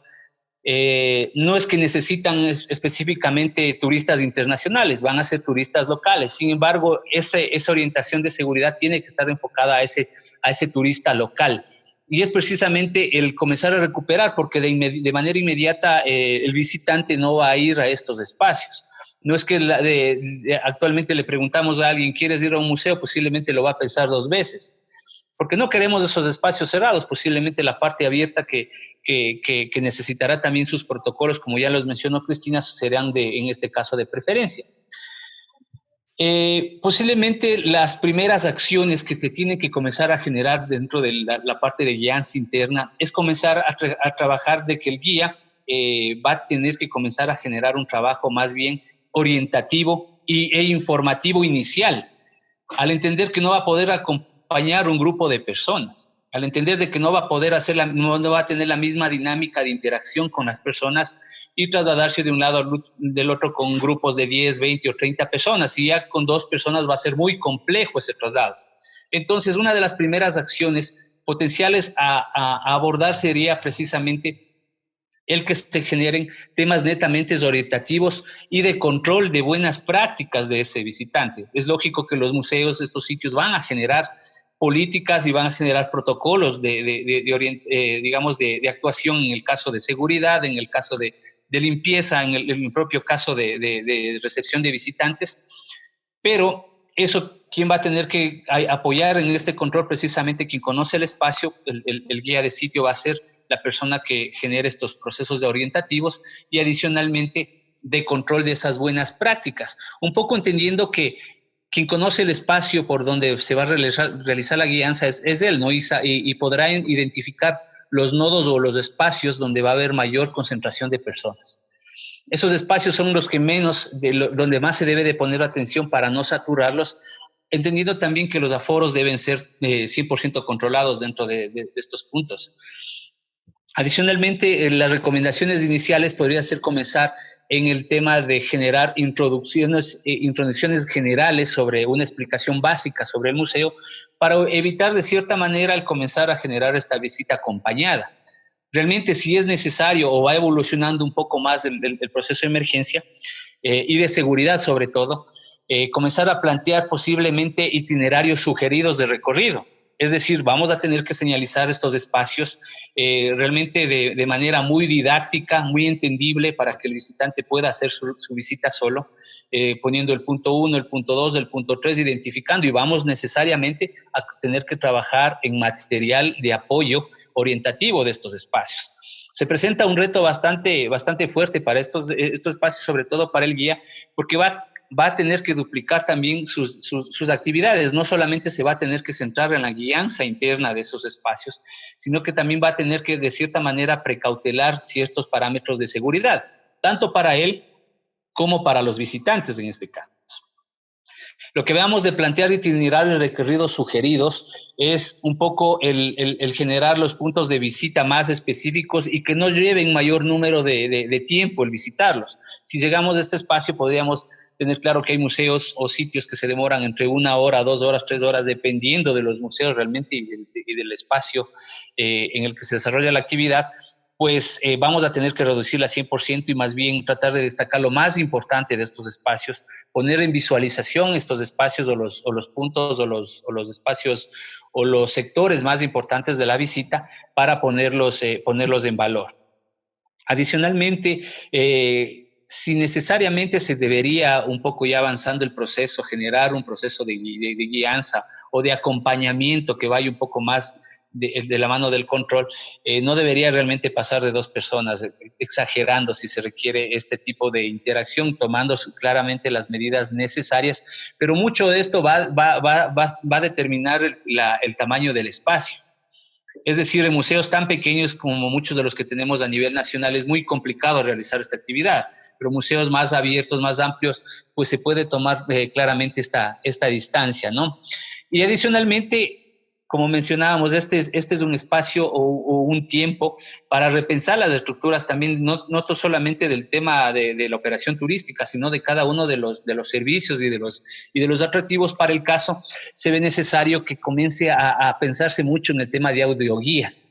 no es que necesitan específicamente turistas internacionales, van a ser turistas locales. Sin embargo, esa orientación de seguridad tiene que estar enfocada a ese turista local. Y es precisamente el comenzar a recuperar, porque de manera inmediata el visitante no va a ir a estos espacios. No es que actualmente le preguntamos a alguien, ¿quieres ir a un museo? Posiblemente lo va a pensar 2 veces. Porque no queremos esos espacios cerrados, posiblemente la parte abierta que necesitará también sus protocolos, como ya los mencionó Cristina, serán en este caso de preferencia. Posiblemente las primeras acciones que se tienen que comenzar a generar dentro de la parte de guianza interna es comenzar a trabajar de que el guía va a tener que comenzar a generar un trabajo más bien orientativo e informativo inicial, al entender que no va a poder acompañar un grupo de personas, al entender de que no va a poder no va a tener la misma dinámica de interacción con las personas y trasladarse de un lado del otro con grupos de 10, 20 o 30 personas, y ya con 2 personas va a ser muy complejo ese traslado. Entonces, una de las primeras acciones potenciales a abordar sería precisamente el que se generen temas netamente orientativos y de control de buenas prácticas de ese visitante. Es lógico que los museos, estos sitios, van a generar políticas y van a generar protocolos digamos, de actuación en el caso de seguridad, en el caso de limpieza, en el propio caso de recepción de visitantes, pero eso, ¿quién va a tener que apoyar en este control? Precisamente quien conoce el espacio, el guía de sitio va a ser la persona que genere estos procesos de orientativos y adicionalmente de control de esas buenas prácticas. Un poco entendiendo que quien conoce el espacio por donde se va a realizar la guianza es él, ¿no? Y podrá identificar los nodos o los espacios donde va a haber mayor concentración de personas. Esos espacios son los que donde más se debe de poner atención para no saturarlos, entendiendo también que los aforos deben ser 100% controlados dentro de estos puntos. Adicionalmente, las recomendaciones iniciales podría ser comenzar en el tema de generar introducciones generales sobre una explicación básica sobre el museo para evitar de cierta manera el comenzar a generar esta visita acompañada. Realmente, si es necesario o va evolucionando un poco más el proceso de emergencia y de seguridad sobre todo, comenzar a plantear posiblemente itinerarios sugeridos de recorrido. Es decir, vamos a tener que señalizar estos espacios realmente de manera muy didáctica, muy entendible para que el visitante pueda hacer su visita solo, poniendo el punto 1, el punto 2, el punto 3, identificando, y vamos necesariamente a tener que trabajar en material de apoyo orientativo de estos espacios. Se presenta un reto bastante fuerte para estos espacios, sobre todo para el guía, porque va a tener que duplicar también sus actividades. No solamente se va a tener que centrar en la guianza interna de esos espacios, sino que también va a tener que, de cierta manera, precautelar ciertos parámetros de seguridad, tanto para él como para los visitantes en este caso. Lo que veamos de plantear itinerarios recorridos sugeridos es un poco el generar los puntos de visita más específicos y que no lleven mayor número de tiempo el visitarlos. Si llegamos a este espacio, podríamos tener claro que hay museos o sitios que se demoran entre 1 hora, 2 horas, 3 horas, dependiendo de los museos realmente y del espacio en el que se desarrolla la actividad. Pues vamos a tener que reducirla a 100% y más bien tratar de destacar lo más importante de estos espacios, poner en visualización estos espacios o los puntos o los espacios o los sectores más importantes de la visita para ponerlos en valor. Adicionalmente, si necesariamente se debería, un poco ya avanzando el proceso, generar un proceso de guianza o de acompañamiento que vaya un poco más de la mano del control, no debería realmente pasar de 2 personas, exagerando si se requiere este tipo de interacción, tomando claramente las medidas necesarias, pero mucho de esto va a determinar el tamaño del espacio. Es decir, en museos tan pequeños como muchos de los que tenemos a nivel nacional es muy complicado realizar esta actividad, pero museos más abiertos, más amplios, pues se puede tomar claramente esta distancia, ¿no? Y adicionalmente, como mencionábamos, este es un espacio o un tiempo para repensar las estructuras también, no solamente del tema de la operación turística, sino de cada uno de los servicios y de los atractivos. Para el caso, se ve necesario que comience a pensarse mucho en el tema de audioguías.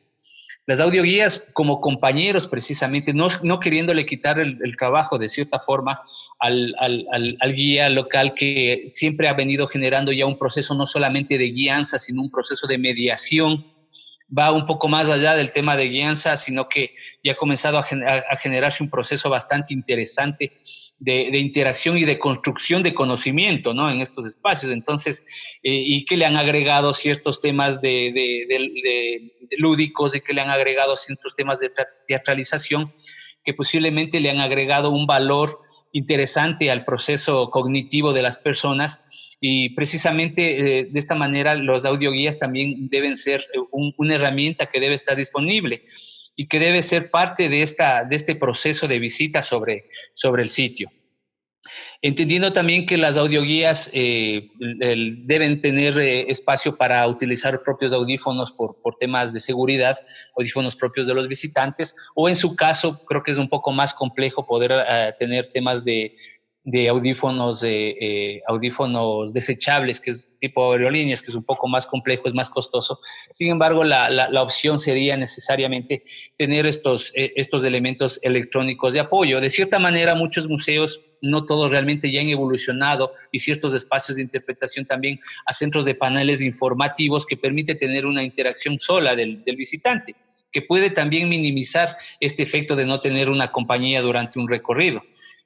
Las audioguías como compañeros, precisamente, no queriéndole quitar el trabajo de cierta forma al guía local, que siempre ha venido generando ya un proceso no solamente de guianza, sino un proceso de mediación. Va un poco más allá del tema de guianza, sino que ya ha comenzado a generarse un proceso bastante interesante de interacción y de construcción de conocimiento, ¿no?, en estos espacios. Entonces, y que le han agregado ciertos temas de lúdicos, y que le han agregado ciertos temas de teatralización, que posiblemente le han agregado un valor interesante al proceso cognitivo de las personas. Y precisamente de esta manera los audioguías también deben ser una herramienta que debe estar disponible y que debe ser parte de este proceso de visita sobre el sitio. Entendiendo también que las audioguías deben tener espacio para utilizar propios audífonos por temas de seguridad, audífonos propios de los visitantes, o en su caso, creo que es un poco más complejo poder tener temas de audífonos desechables, que es tipo aerolíneas, que es un poco más complejo, es más costoso. Sin embargo, la opción sería necesariamente tener estos elementos electrónicos de apoyo. De cierta manera, muchos museos, no todos realmente, ya han evolucionado, y ciertos espacios de interpretación también, a centros de paneles informativos que permite tener una interacción sola del visitante, que puede también minimizar este efecto de no tener una compañía durante un recorrido.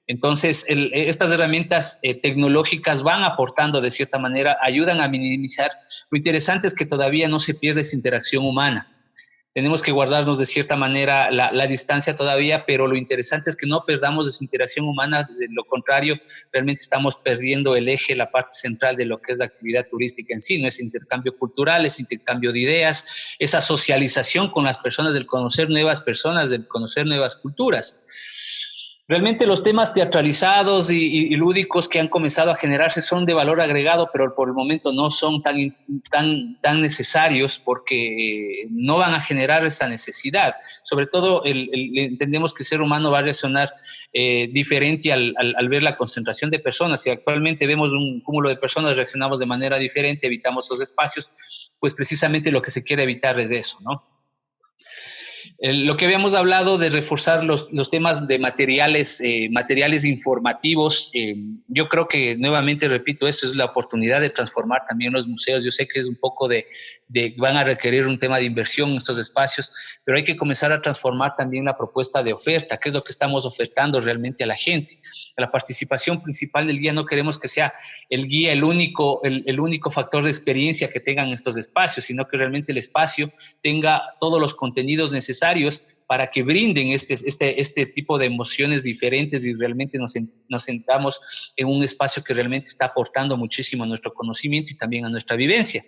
Entonces, estas herramientas tecnológicas van aportando de cierta manera, ayudan a minimizar. Lo interesante es que todavía no se pierde esa interacción humana. Tenemos que guardarnos de cierta manera la distancia todavía, pero lo interesante es que no perdamos esa interacción humana. De lo contrario, realmente estamos perdiendo el eje, la parte central de lo que es la actividad turística en sí, ¿no? Es intercambio cultural, es intercambio de ideas, esa socialización con las personas, del conocer nuevas personas, del conocer nuevas culturas. Realmente los temas teatralizados y lúdicos que han comenzado a generarse son de valor agregado, pero por el momento no son tan necesarios porque no van a generar esa necesidad. Sobre todo entendemos que el ser humano va a reaccionar diferente al ver la concentración de personas. Si actualmente vemos un cúmulo de personas, reaccionamos de manera diferente, evitamos los espacios, pues precisamente lo que se quiere evitar es eso, ¿no? Lo que habíamos hablado de reforzar los temas de materiales informativos, yo creo que nuevamente repito, esto es la oportunidad de transformar también los museos. Yo sé que es un poco van a requerir un tema de inversión en estos espacios, pero hay que comenzar a transformar también la propuesta de oferta, qué es lo que estamos ofertando realmente a la gente. La participación principal del guía no queremos que sea el guía el único factor de experiencia que tengan estos espacios, sino que realmente el espacio tenga todos los contenidos necesarios para que brinden este tipo de emociones diferentes y realmente nos sentamos en un espacio que realmente está aportando muchísimo a nuestro conocimiento y también a nuestra vivencia.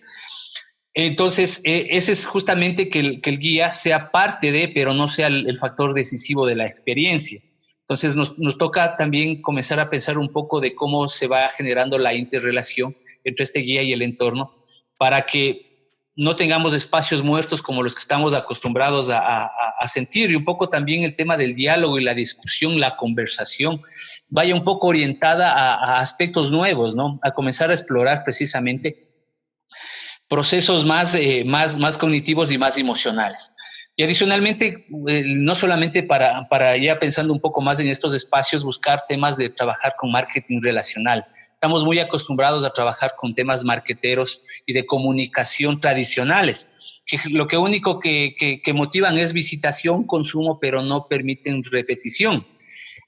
Entonces, ese es justamente que el guía sea parte de, pero no sea el factor decisivo de la experiencia. Entonces, nos toca también comenzar a pensar un poco de cómo se va generando la interrelación entre este guía y el entorno para que no tengamos espacios muertos como los que estamos acostumbrados a sentir, y un poco también el tema del diálogo y la discusión, la conversación, vaya un poco orientada a aspectos nuevos, ¿no? A comenzar a explorar precisamente procesos más cognitivos y más emocionales. Y adicionalmente, no solamente para ya pensando un poco más en estos espacios, buscar temas de trabajar con marketing relacional. Estamos muy acostumbrados a trabajar con temas marketeros y de comunicación tradicionales, que lo que único que motivan es visitación, consumo, pero no permiten repetición.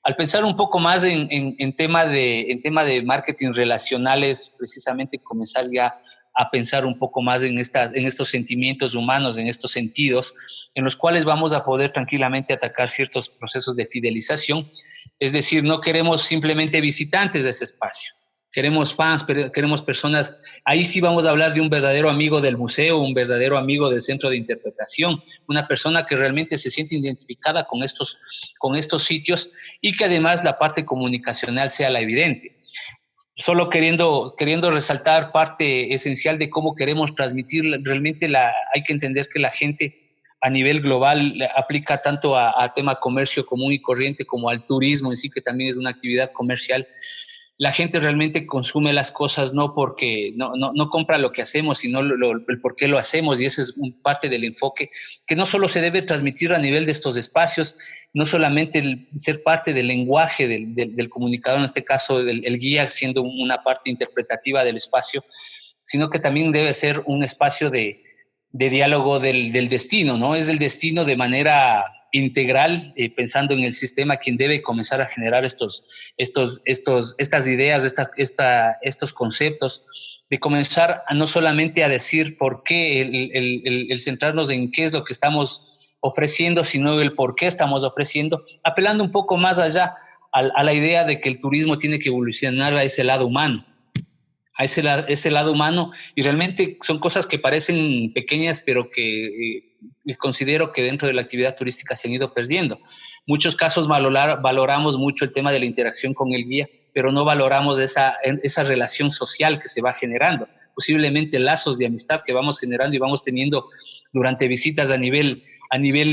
Al pensar un poco más en tema de marketing relacionales, precisamente comenzar ya a pensar un poco más en estos sentimientos humanos, en estos sentidos, en los cuales vamos a poder tranquilamente atacar ciertos procesos de fidelización. Es decir, no queremos simplemente visitantes de ese espacio. Queremos fans, queremos personas. Ahí sí vamos a hablar de un verdadero amigo del museo, un verdadero amigo del centro de interpretación, una persona que realmente se siente identificada con estos sitios y que además la parte comunicacional sea la evidente. Solo queriendo resaltar parte esencial de cómo queremos transmitir, realmente hay que entender que la gente a nivel global aplica tanto a tema comercio común y corriente como al turismo en sí, que también es una actividad comercial. La gente realmente consume las cosas no porque no compra lo que hacemos, sino el por qué lo hacemos, y ese es parte del enfoque que no solo se debe transmitir a nivel de estos espacios, no solamente el ser parte del lenguaje del comunicador, en este caso el guía siendo una parte interpretativa del espacio, sino que también debe ser un espacio de diálogo del destino, ¿no? Es el destino de manera integral, pensando en el sistema, quien debe comenzar a generar estas ideas, estos conceptos, de comenzar a no solamente a decir por qué, el centrarnos en qué es lo que estamos ofreciendo, sino el por qué estamos ofreciendo, apelando un poco más allá a la idea de que el turismo tiene que evolucionar a ese lado humano. Ese lado humano, y realmente son cosas que parecen pequeñas, pero que considero que dentro de la actividad turística se han ido perdiendo. Muchos casos valoramos mucho el tema de la interacción con el guía, pero no valoramos esa relación social que se va generando, posiblemente lazos de amistad que vamos generando y vamos teniendo durante visitas a nivel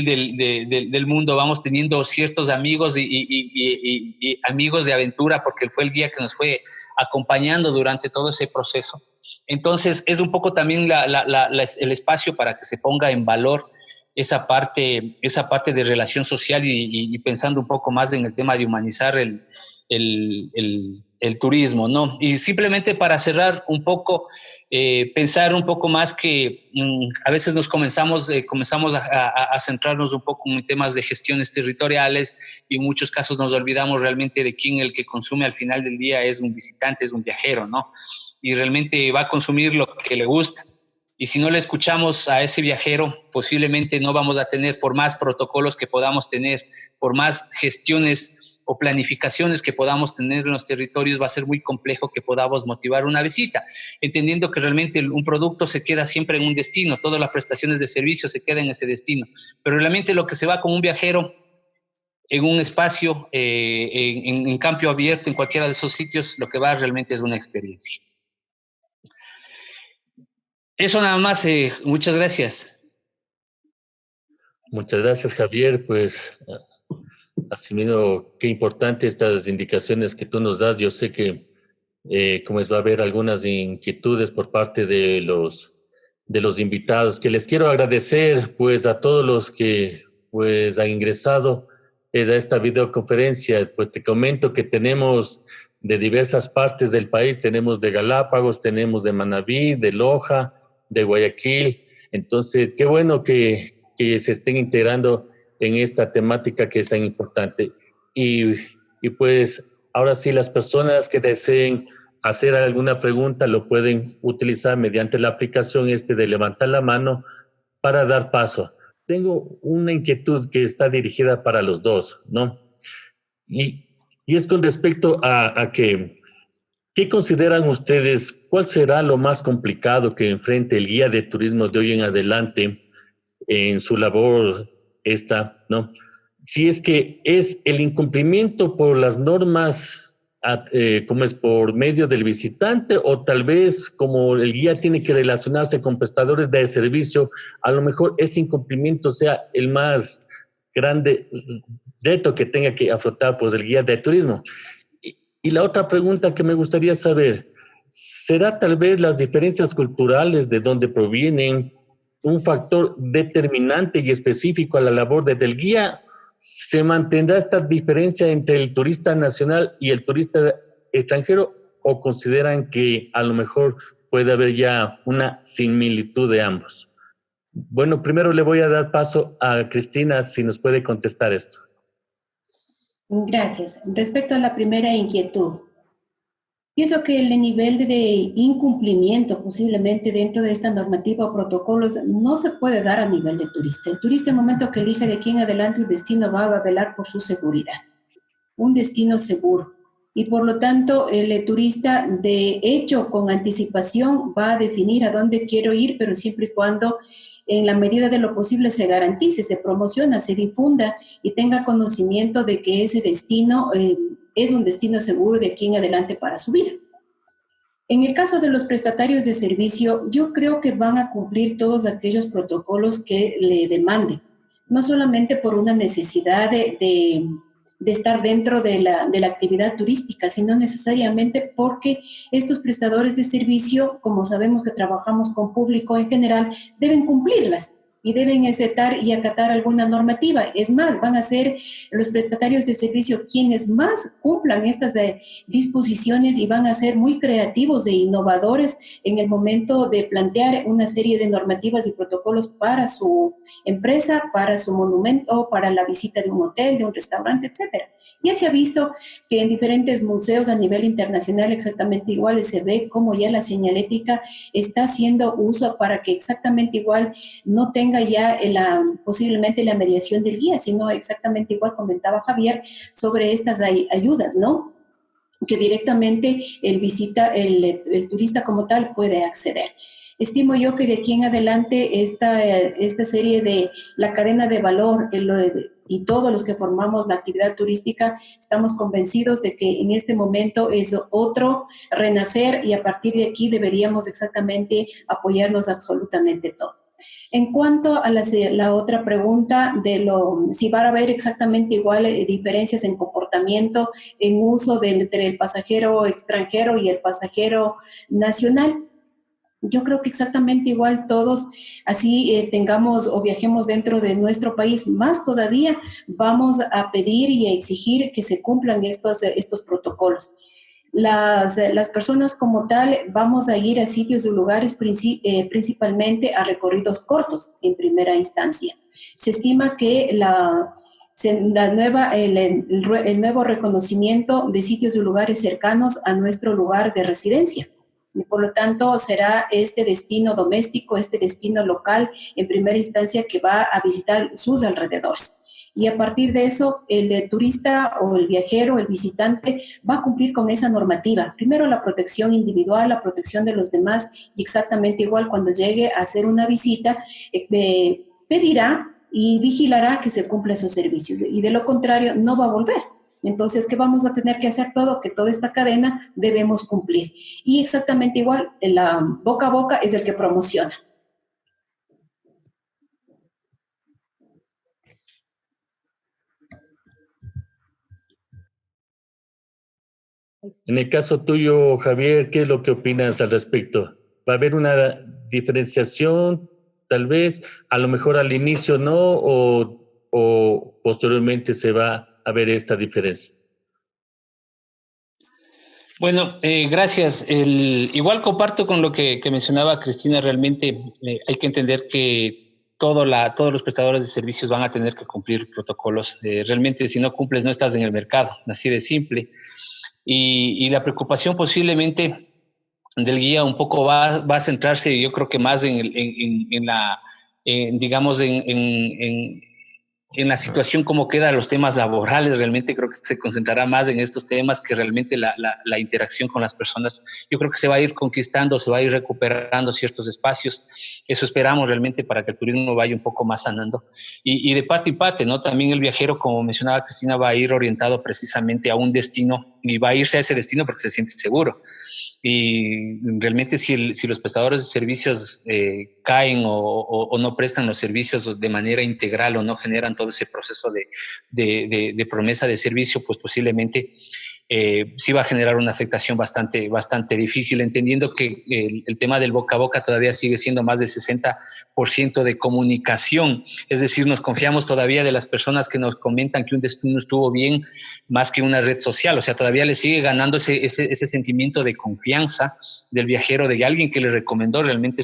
del mundo, vamos teniendo ciertos amigos y amigos de aventura, porque fue el guía que nos fue acompañando durante todo ese proceso. Entonces, es un poco también el espacio para que se ponga en valor esa parte de relación social y pensando un poco más en el tema de humanizar el turismo, ¿no? Y simplemente para cerrar un poco, pensar un poco más que a veces comenzamos a centrarnos un poco en temas de gestiones territoriales y en muchos casos nos olvidamos realmente de quién el que consume al final del día es un visitante, es un viajero, ¿no? Y realmente va a consumir lo que le gusta. Y si no le escuchamos a ese viajero, posiblemente no vamos a tener, por más protocolos que podamos tener, por más gestiones o planificaciones que podamos tener en los territorios, va a ser muy complejo que podamos motivar una visita, entendiendo que realmente un producto se queda siempre en un destino, todas las prestaciones de servicio se quedan en ese destino, pero realmente lo que se va con un viajero en un espacio, en campo abierto, en cualquiera de esos sitios, lo que va realmente es una experiencia. Eso nada más, muchas gracias. Muchas gracias, Javier. Pues, asimismo, qué importante estas indicaciones que tú nos das. Yo sé que como va a haber algunas inquietudes por parte de los invitados, que les quiero agradecer pues a todos los que pues han ingresado a esta videoconferencia. Pues te comento que tenemos de diversas partes del país, tenemos de Galápagos, tenemos de Manabí, de Loja, de Guayaquil. Entonces, qué bueno que se estén integrando en esta temática que es tan importante. Y pues ahora sí, las personas que deseen hacer alguna pregunta lo pueden utilizar mediante la aplicación de levantar la mano para dar paso. Tengo una inquietud que está dirigida para los dos, ¿no? Y es con respecto a que, ¿qué consideran ustedes? ¿Cuál será lo más complicado que enfrente el guía de turismo de hoy en adelante en su labor ¿no? Si es que es el incumplimiento por las normas, como es por medio del visitante, o tal vez como el guía tiene que relacionarse con prestadores de servicio, a lo mejor ese incumplimiento sea el más grande reto que tenga que afrontar pues el guía de turismo. Y la otra pregunta que me gustaría saber, ¿será tal vez las diferencias culturales de donde provienen un factor determinante y específico a la labor del guía? ¿Se mantendrá esta diferencia entre el turista nacional y el turista extranjero, o consideran que a lo mejor puede haber ya una similitud de ambos? Bueno, primero le voy a dar paso a Cristina, si nos puede contestar esto. Gracias. Respecto a la primera inquietud, pienso que el nivel de incumplimiento posiblemente dentro de esta normativa o protocolos no se puede dar a nivel del turista. El turista, en el momento que elige de aquí en adelante un destino, va a velar por su seguridad, un destino seguro. Y por lo tanto, el turista, de hecho, con anticipación, va a definir a dónde quiero ir, pero siempre y cuando, en la medida de lo posible, se garantice, se promociona, se difunda y tenga conocimiento de que ese destino es un destino seguro de aquí en adelante para su vida. En el caso de los prestatarios de servicio, yo creo que van a cumplir todos aquellos protocolos que le demanden, no solamente por una necesidad de estar dentro de la actividad turística, sino necesariamente porque estos prestadores de servicio, como sabemos que trabajamos con público en general, deben cumplirlas y deben aceptar y acatar alguna normativa. Es más, van a ser los prestatarios de servicio quienes más cumplan estas disposiciones y van a ser muy creativos e innovadores en el momento de plantear una serie de normativas y protocolos para su empresa, para su monumento, para la visita de un hotel, de un restaurante, etcétera. Ya se ha visto que en diferentes museos a nivel internacional exactamente igual se ve cómo ya la señalética está haciendo uso para que exactamente igual no tenga ya posiblemente la mediación del guía, sino exactamente igual comentaba Javier sobre estas ayudas, ¿no? Que directamente el turista como tal puede acceder. Estimo yo que de aquí en adelante esta serie de la cadena de valor y todos los que formamos la actividad turística estamos convencidos de que en este momento es otro renacer y a partir de aquí deberíamos exactamente apoyarnos absolutamente todo. En cuanto a la otra pregunta de si va a haber exactamente igual diferencias en comportamiento, en uso entre el pasajero extranjero y el pasajero nacional, yo creo que exactamente igual todos, así tengamos o viajemos dentro de nuestro país, más todavía vamos a pedir y a exigir que se cumplan estos protocolos. Las personas como tal vamos a ir a sitios o lugares principalmente a recorridos cortos en primera instancia. Se estima que el nuevo reconocimiento de sitios o lugares cercanos a nuestro lugar de residencia. Y por lo tanto, será este destino doméstico, este destino local, en primera instancia, que va a visitar sus alrededores. Y a partir de eso, el turista o el viajero, el visitante, va a cumplir con esa normativa. Primero, la protección individual, la protección de los demás, y exactamente igual cuando llegue a hacer una visita, pedirá y vigilará que se cumplan esos servicios. Y de lo contrario, no va a volver. Entonces, ¿qué vamos a tener que hacer todo? Que toda esta cadena debemos cumplir. Y exactamente igual, la boca a boca es el que promociona. En el caso tuyo, Javier, ¿qué es lo que opinas al respecto? ¿Va a haber una diferenciación, tal vez, a lo mejor al inicio no, o posteriormente se va a ver esta diferencia? Bueno, gracias. Igual comparto con lo que mencionaba Cristina, realmente hay que entender que todos los prestadores de servicios van a tener que cumplir protocolos. Realmente si no cumples no estás en el mercado, así de simple. Y la preocupación posiblemente del guía un poco va a centrarse, yo creo que más digamos, en la situación cómo quedan los temas laborales. Realmente creo que se concentrará más en estos temas que realmente la interacción con las personas. Yo creo que se va a ir conquistando, se va a ir recuperando ciertos espacios. Eso esperamos realmente para que el turismo vaya un poco más sanando. Y de parte y parte, ¿no? También el viajero, como mencionaba Cristina, va a ir orientado precisamente a un destino y va a irse a ese destino porque se siente seguro. Y realmente si los prestadores de servicios caen o no prestan los servicios de manera integral o no generan todo ese proceso de promesa de servicio, pues posiblemente sí va a generar una afectación bastante difícil, entendiendo que el tema del boca a boca todavía sigue siendo más del 60% de comunicación. Es decir, nos confiamos todavía de las personas que nos comentan que un destino estuvo bien más que una red social. O sea, todavía le sigue ganando ese sentimiento de confianza del viajero, de alguien que le recomendó realmente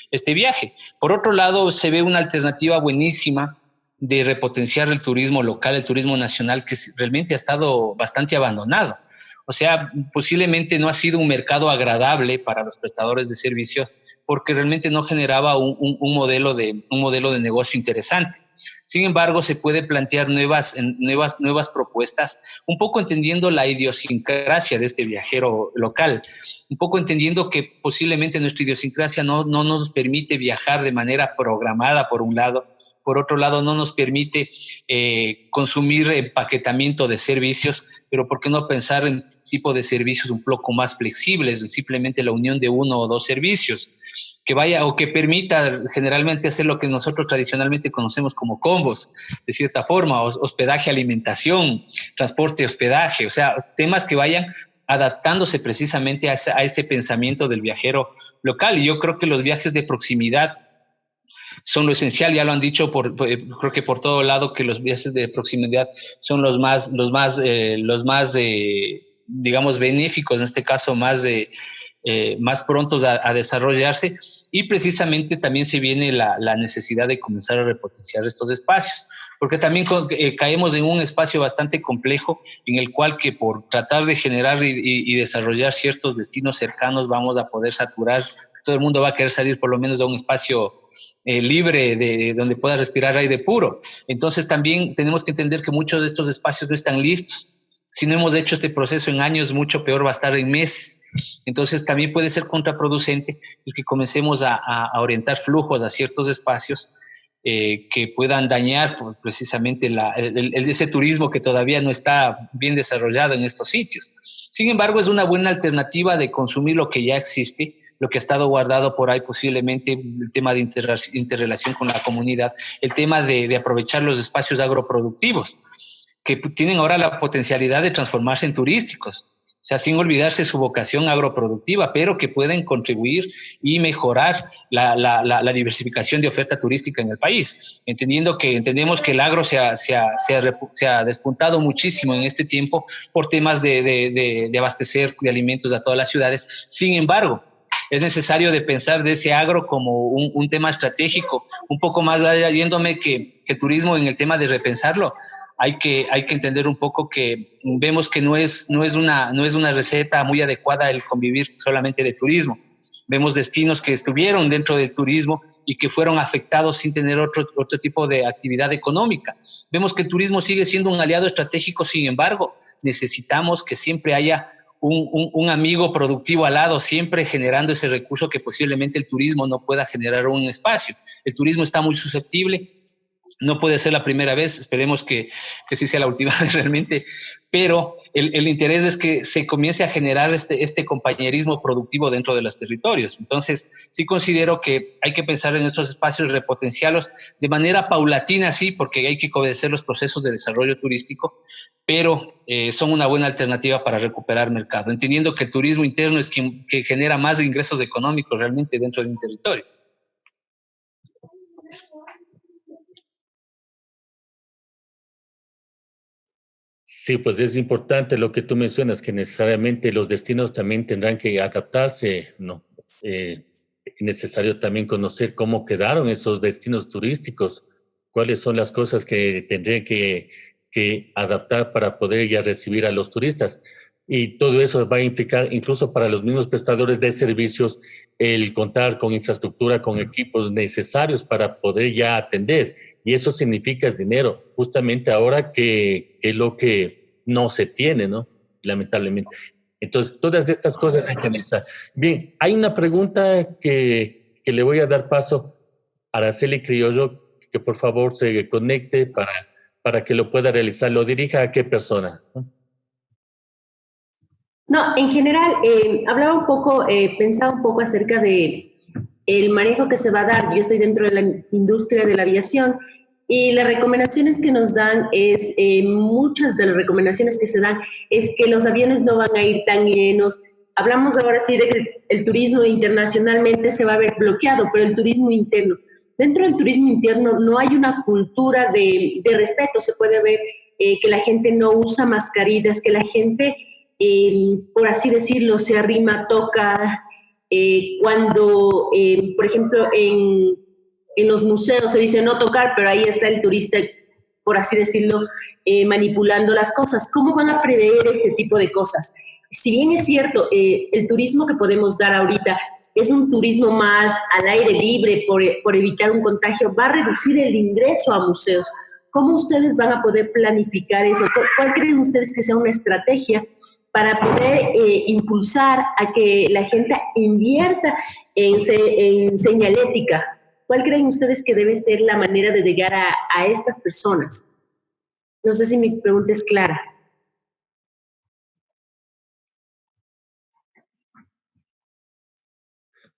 este viaje. Por otro lado, se ve una alternativa buenísima de repotenciar el turismo local, el turismo nacional, que realmente ha estado bastante abandonado. O sea, posiblemente no ha sido un mercado agradable para los prestadores de servicios porque realmente no generaba un modelo de negocio interesante. Sin embargo, se puede plantear nuevas propuestas, un poco entendiendo la idiosincrasia de este viajero local, un poco entendiendo que posiblemente nuestra idiosincrasia no nos permite viajar de manera programada, por un lado. Por otro lado, no nos permite consumir empaquetamiento de servicios, pero ¿por qué no pensar en tipo de servicios un poco más flexibles, simplemente la unión de uno o dos servicios, que vaya o que permita generalmente hacer lo que nosotros tradicionalmente conocemos como combos, de cierta forma, hospedaje, alimentación, transporte, hospedaje, o sea, temas que vayan adaptándose precisamente a ese pensamiento del viajero local. Y yo creo que los viajes de proximidad son lo esencial, ya lo han dicho creo que por todo lado, que los viajes de proximidad son los más digamos, benéficos, en este caso más prontos a desarrollarse, y precisamente también se viene la necesidad de comenzar a repotenciar estos espacios, porque también caemos en un espacio bastante complejo en el cual que por tratar de generar y desarrollar ciertos destinos cercanos vamos a poder saturar. Todo el mundo va a querer salir por lo menos de un espacio libre, de donde pueda respirar aire puro. Entonces también tenemos que entender que muchos de estos espacios no están listos. Si no hemos hecho este proceso en años, mucho peor va a estar en meses. Entonces también puede ser contraproducente el que comencemos a orientar flujos a ciertos espacios que puedan dañar precisamente ese turismo que todavía no está bien desarrollado en estos sitios. Sin embargo, es una buena alternativa de consumir lo que ya existe, lo que ha estado guardado por ahí posiblemente, el tema de interrelación con la comunidad, el tema de aprovechar los espacios agroproductivos, que tienen ahora la potencialidad de transformarse en turísticos. O sea, sin olvidarse su vocación agroproductiva, pero que pueden contribuir y mejorar la diversificación de oferta turística en el país. Entendemos que el agro se ha despuntado muchísimo en este tiempo por temas de abastecer de alimentos a todas las ciudades. Sin embargo, es necesario de pensar de ese agro como un tema estratégico, un poco más allá, yéndome que el turismo en el tema de repensarlo. Hay que entender un poco que vemos que no es una receta muy adecuada el convivir solamente de turismo. Vemos destinos que estuvieron dentro del turismo y que fueron afectados sin tener otro tipo de actividad económica. Vemos que el turismo sigue siendo un aliado estratégico, sin embargo, necesitamos que siempre haya un amigo productivo al lado, siempre generando ese recurso que posiblemente el turismo no pueda generar un espacio. El turismo está muy susceptible No puede ser la primera vez, esperemos que sí sea la última vez realmente, pero el interés es que se comience a generar este compañerismo productivo dentro de los territorios. Entonces, sí considero que hay que pensar en estos espacios, repotenciarlos de manera paulatina, sí, porque hay que obedecer los procesos de desarrollo turístico, pero son una buena alternativa para recuperar mercado, entendiendo que el turismo interno es quien que genera más ingresos económicos realmente dentro de un territorio. Sí, pues es importante lo que tú mencionas, que necesariamente los destinos también tendrán que adaptarse, ¿no? Es necesario también conocer cómo quedaron esos destinos turísticos, cuáles son las cosas que tendrían que adaptar para poder ya recibir a los turistas. Y todo eso va a implicar, incluso para los mismos prestadores de servicios, el contar con infraestructura, con equipos necesarios para poder ya atender. Y eso significa dinero, justamente ahora que es lo que no se tiene, ¿no? Lamentablemente. Entonces, todas estas cosas hay que analizar. Bien, hay una pregunta que le voy a dar paso a Araceli Criollo, que por favor se conecte para que lo pueda realizar. ¿Lo dirija a qué persona? No, en general, hablaba un poco, pensaba un poco acerca de el manejo que se va a dar. Yo estoy dentro de la industria de la aviación y las recomendaciones que nos dan es, muchas de las recomendaciones que se dan es que los aviones no van a ir tan llenos. Hablamos ahora sí de que el turismo internacionalmente se va a ver bloqueado, pero el turismo interno. Dentro del turismo interno no hay una cultura de respeto. Se puede ver que la gente no usa mascarillas, que la gente por así decirlo, se arrima, toca, cuando, por ejemplo, en los museos se dice no tocar, pero ahí está el turista, por así decirlo, manipulando las cosas. ¿Cómo van a prever este tipo de cosas? Si bien es cierto, el turismo que podemos dar ahorita es un turismo más al aire libre por evitar un contagio, va a reducir el ingreso a museos. ¿Cómo ustedes van a poder planificar eso? ¿Cuál creen ustedes que sea una estrategia para poder impulsar a que la gente invierta en señalética? ¿Cuál creen ustedes que debe ser la manera de llegar a estas personas? No sé si mi pregunta es clara.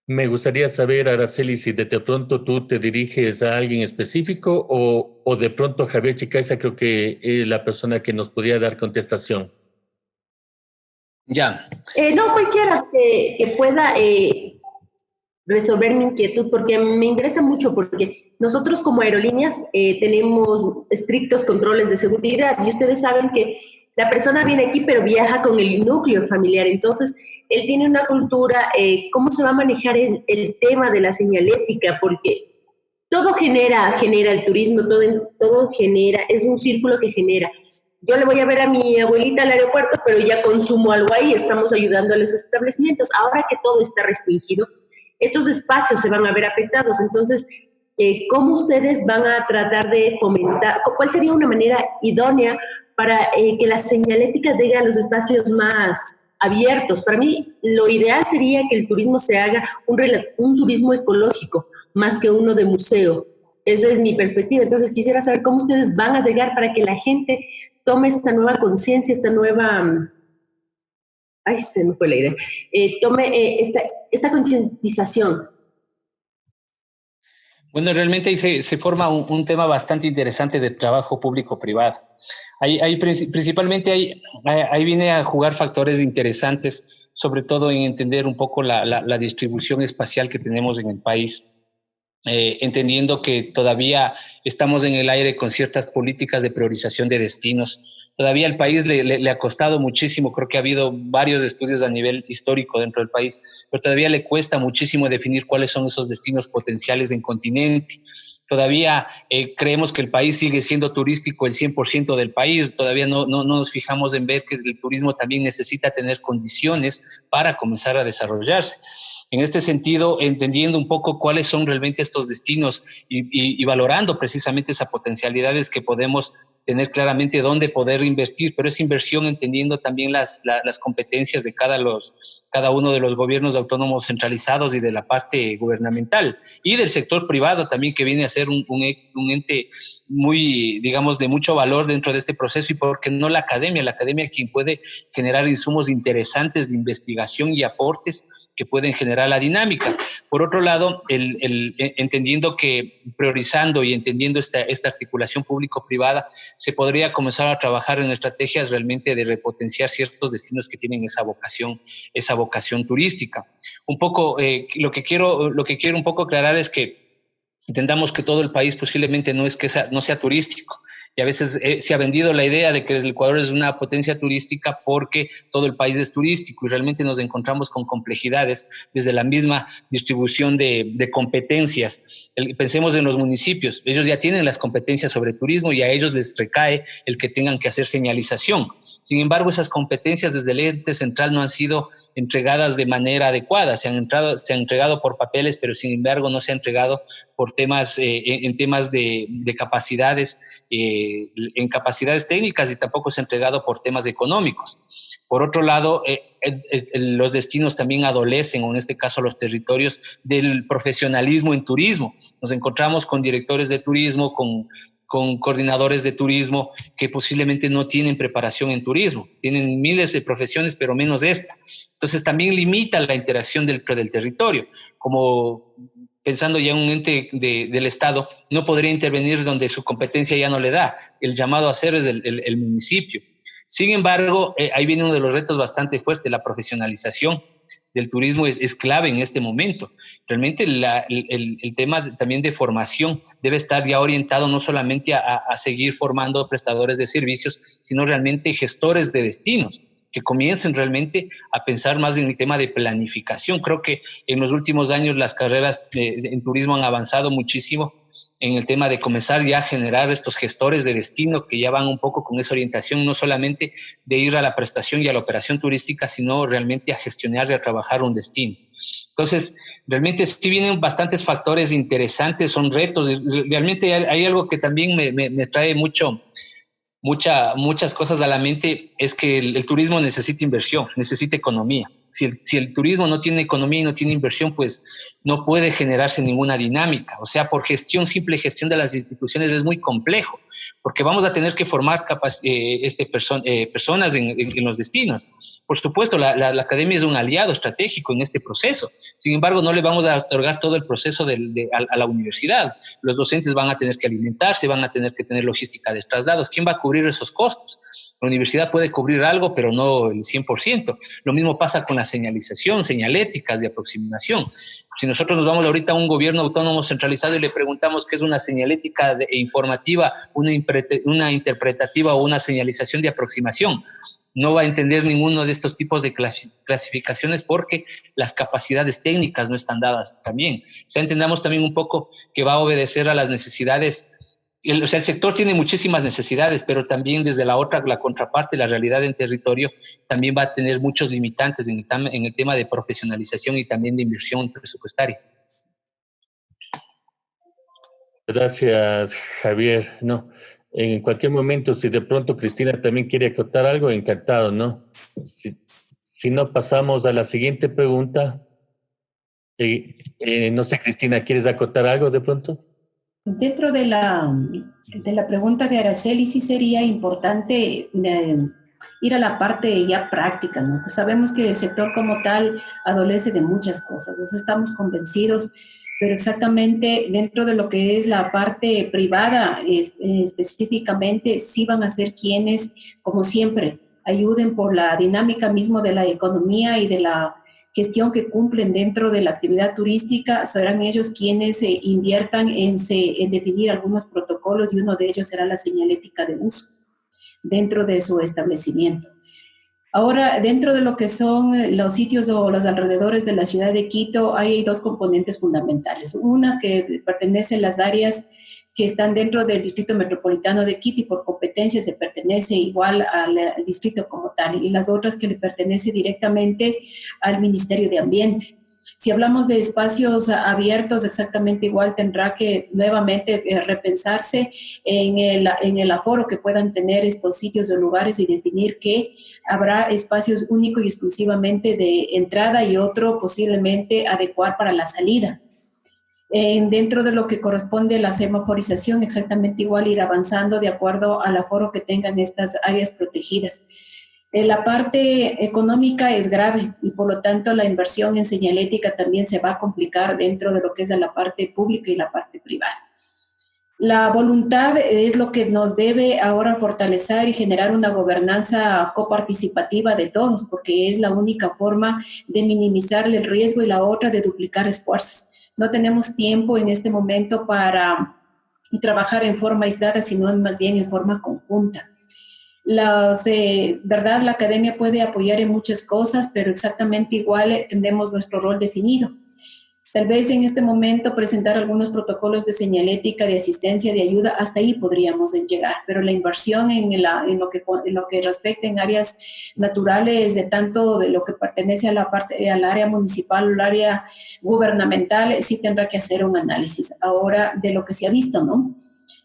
Me gustaría saber, Araceli, si de pronto tú te diriges a alguien específico o de pronto Javier Chicaiza creo que es la persona que nos podría dar contestación. Ya. No cualquiera que pueda resolver mi inquietud, porque me interesa mucho, porque nosotros como aerolíneas tenemos estrictos controles de seguridad y ustedes saben que la persona viene aquí pero viaja con el núcleo familiar, entonces él tiene una cultura, ¿cómo se va a manejar el tema de la señalética? Porque todo genera el turismo, todo genera, es un círculo que genera. Yo le voy a ver a mi abuelita al aeropuerto, pero ya consumo algo ahí, estamos ayudando a los establecimientos. Ahora que todo está restringido, estos espacios se van a ver afectados. Entonces, ¿cómo ustedes van a tratar de fomentar? ¿Cuál sería una manera idónea para que la señalética llegue a los espacios más abiertos? Para mí, lo ideal sería que el turismo se haga un turismo ecológico, más que uno de museo. Esa es mi perspectiva. Entonces, quisiera saber cómo ustedes van a llegar para que la gente tome esta nueva conciencia, esta nueva... Ay, se me fue la idea. Tome esta concientización. Bueno, realmente ahí se forma un tema bastante interesante de trabajo público-privado. Principalmente ahí viene a jugar factores interesantes, sobre todo en entender un poco la distribución espacial que tenemos en el país. Entendiendo que todavía estamos en el aire con ciertas políticas de priorización de destinos. Todavía al país le ha costado muchísimo, creo que ha habido varios estudios a nivel histórico dentro del país, pero todavía le cuesta muchísimo definir cuáles son esos destinos potenciales en continente. Todavía creemos que el país sigue siendo turístico el 100% del país, todavía no nos fijamos en ver que el turismo también necesita tener condiciones para comenzar a desarrollarse. En este sentido, entendiendo un poco cuáles son realmente estos destinos y valorando precisamente esas potencialidades que podemos tener claramente dónde poder invertir, pero esa inversión entendiendo también las competencias de cada cada uno de los gobiernos autónomos centralizados y de la parte gubernamental, y del sector privado también, que viene a ser un ente muy, digamos, de mucho valor dentro de este proceso, y por qué no la academia quien puede generar insumos interesantes de investigación y aportes que pueden generar la dinámica. Por otro lado, entendiendo que priorizando y entendiendo esta articulación público-privada, se podría comenzar a trabajar en estrategias realmente de repotenciar ciertos destinos que tienen esa vocación turística. Un poco, lo que quiero un poco aclarar es que entendamos que todo el país posiblemente no sea turístico. Y a veces se ha vendido la idea de que el Ecuador es una potencia turística porque todo el país es turístico, y realmente nos encontramos con complejidades desde la misma distribución de competencias. Pensemos en los municipios, ellos ya tienen las competencias sobre turismo y a ellos les recae el que tengan que hacer señalización. Sin embargo, esas competencias desde el ente central no han sido entregadas de manera adecuada, se han entregado por papeles, pero sin embargo no se ha entregado por temas, en temas de capacidades, en capacidades técnicas, y tampoco se ha entregado por temas económicos. Por otro lado, los destinos también adolecen, o en este caso los territorios, del profesionalismo en turismo. Nos encontramos con directores de turismo, con coordinadores de turismo que posiblemente no tienen preparación en turismo, tienen miles de profesiones, pero menos esta. Entonces también limita la interacción dentro del territorio. Como pensando ya en un ente del Estado, no podría intervenir donde su competencia ya no le da. El llamado a hacer es el municipio. Sin embargo, ahí viene uno de los retos bastante fuertes, la profesionalización del turismo es clave en este momento. Realmente el tema también de formación debe estar ya orientado no solamente a seguir formando prestadores de servicios, sino realmente gestores de destinos, que comiencen realmente a pensar más en el tema de planificación. Creo que en los últimos años las carreras en turismo han avanzado muchísimo en el tema de comenzar ya a generar estos gestores de destino que ya van un poco con esa orientación, no solamente de ir a la prestación y a la operación turística, sino realmente a gestionar y a trabajar un destino. Entonces, realmente sí vienen bastantes factores interesantes, son retos. Realmente hay algo que también me trae muchas cosas a la mente, es que el turismo necesita inversión, necesita economía. Si el turismo no tiene economía y no tiene inversión, pues no puede generarse ninguna dinámica. O sea, por simple gestión de las instituciones es muy complejo, porque vamos a tener que formar personas en los destinos. Por supuesto, la academia es un aliado estratégico en este proceso. Sin embargo, no le vamos a otorgar todo el proceso a la universidad. Los docentes van a tener que alimentarse, van a tener que tener logística de traslados. ¿Quién va a cubrir esos costos? La universidad puede cubrir algo, pero no el 100%. Lo mismo pasa con la señalización, señaléticas de aproximación. Si nosotros nos vamos ahorita a un gobierno autónomo centralizado y le preguntamos qué es una señalética informativa, una interpretativa o una señalización de aproximación, no va a entender ninguno de estos tipos de clasificaciones porque las capacidades técnicas no están dadas también. O sea, entendamos también un poco que va a obedecer a las necesidades. El sector tiene muchísimas necesidades, pero también desde la contraparte, la realidad en territorio, también va a tener muchos limitantes en el tema de profesionalización y también de inversión presupuestaria. Gracias, Javier. No, en cualquier momento, si de pronto Cristina también quiere acotar algo, encantado, ¿no? Si no, pasamos a la siguiente pregunta. No sé, Cristina, ¿quieres acotar algo de pronto? Dentro de la pregunta de Araceli, sí sería importante ir a la parte ya práctica, ¿no? Pues sabemos que el sector como tal adolece de muchas cosas, entonces estamos convencidos, pero exactamente dentro de lo que es la parte privada, específicamente, sí van a ser quienes, como siempre, ayuden por la dinámica mismo de la economía y de la gestión que cumplen dentro de la actividad turística. Serán ellos quienes inviertan en definir algunos protocolos, y uno de ellos será la señalética de uso dentro de su establecimiento. Ahora, dentro de lo que son los sitios o los alrededores de la ciudad de Quito, hay dos componentes fundamentales. Una que pertenece a las áreas que están dentro del Distrito Metropolitano de Quito y por competencias le pertenece igual al distrito como tal, y las otras que le pertenece directamente al Ministerio de Ambiente. Si hablamos de espacios abiertos, exactamente igual tendrá que nuevamente repensarse en el aforo que puedan tener estos sitios o lugares y definir que habrá espacios únicos y exclusivamente de entrada y otro posiblemente adecuar para la salida. Dentro de lo que corresponde a la semaforización, exactamente igual ir avanzando de acuerdo al aforo que tengan estas áreas protegidas. La parte económica es grave y por lo tanto la inversión en señalética también se va a complicar dentro de lo que es la parte pública y la parte privada. La voluntad es lo que nos debe ahora fortalecer y generar una gobernanza coparticipativa de todos, porque es la única forma de minimizar el riesgo y la otra de duplicar esfuerzos. No tenemos tiempo en este momento para trabajar en forma aislada, sino más bien en forma conjunta. ¿Verdad? La academia puede apoyar en muchas cosas, pero exactamente igual tenemos nuestro rol definido. Tal vez en este momento presentar algunos protocolos de señalética, de asistencia, de ayuda, hasta ahí podríamos llegar, pero la inversión en lo que respecta en áreas naturales, de tanto de lo que pertenece al área municipal o al área gubernamental, sí tendrá que hacer un análisis. Ahora, de lo que se ha visto, ¿no?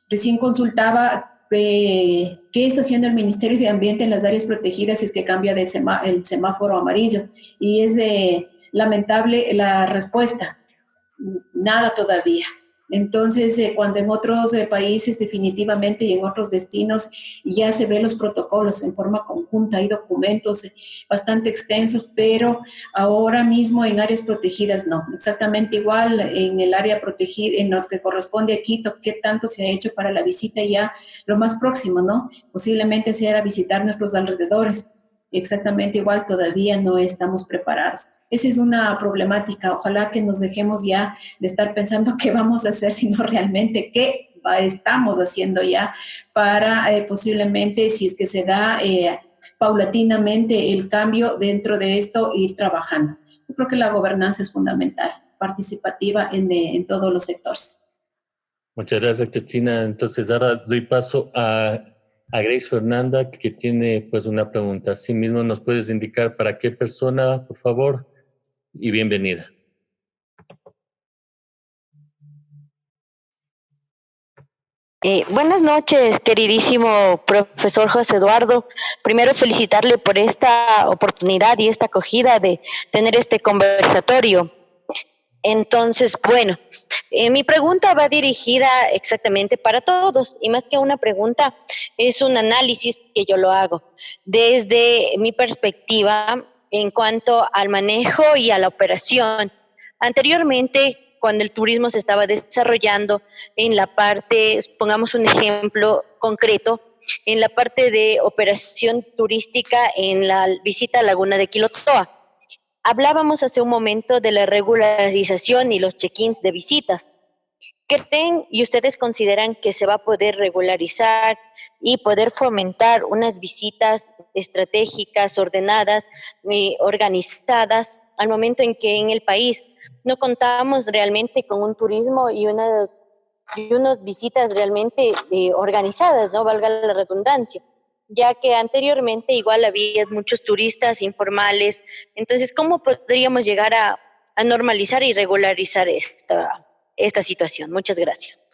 Recién consultaba qué está haciendo el Ministerio de Ambiente en las áreas protegidas si es que cambia el semáforo amarillo. Y es lamentable la respuesta. Nada todavía. Entonces, cuando en otros países definitivamente y en otros destinos ya se ven los protocolos en forma conjunta, hay documentos bastante extensos, pero ahora mismo en áreas protegidas no. Exactamente igual en el área protegida, en lo que corresponde a Quito, qué tanto se ha hecho para la visita ya lo más próximo, ¿no? Posiblemente sea visitar nuestros alrededores. Exactamente igual todavía no estamos preparados. Esa es una problemática. Ojalá que nos dejemos ya de estar pensando qué vamos a hacer, sino realmente qué estamos haciendo ya para posiblemente, si es que se da paulatinamente el cambio dentro de esto, ir trabajando. Yo creo que la gobernanza es fundamental, participativa en todos los sectores. Muchas gracias, Cristina. Entonces, ahora doy paso a Grace Fernanda, que tiene pues una pregunta. Así mismo, ¿nos puedes indicar para qué persona, por favor? Y bienvenida. Buenas noches, queridísimo profesor José Eduardo. Primero felicitarle por esta oportunidad y esta acogida de tener este conversatorio. Entonces, bueno, mi pregunta va dirigida exactamente para todos y más que una pregunta, es un análisis que yo lo hago desde mi perspectiva en cuanto al manejo y a la operación. Anteriormente, cuando el turismo se estaba desarrollando en la parte, pongamos un ejemplo concreto, en la parte de operación turística en la visita a Laguna de Quilotoa. Hablábamos hace un momento de la regularización y los check-ins de visitas. ¿Creen y ustedes consideran que se va a poder regularizar y poder fomentar unas visitas estratégicas, ordenadas, organizadas, al momento en que en el país no contamos realmente con un turismo y unas visitas realmente organizadas, no valga la redundancia? Ya que anteriormente igual había muchos turistas informales. Entonces, ¿cómo podríamos llegar a normalizar y regularizar esta situación? Muchas gracias.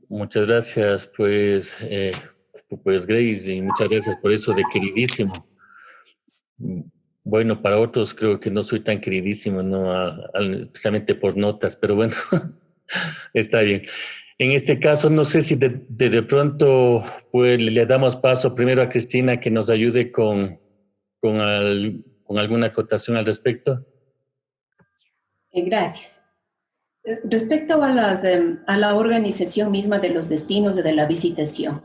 Muchas gracias, pues Grace, y muchas gracias por eso de queridísimo. Bueno, para otros creo que no soy tan queridísimo, ¿no? Especialmente por notas, pero bueno, está bien. En este caso, no sé si de pronto pues, le damos paso primero a Cristina que nos ayude con alguna acotación al respecto. Gracias. Respecto a la organización misma de los destinos de la visitación,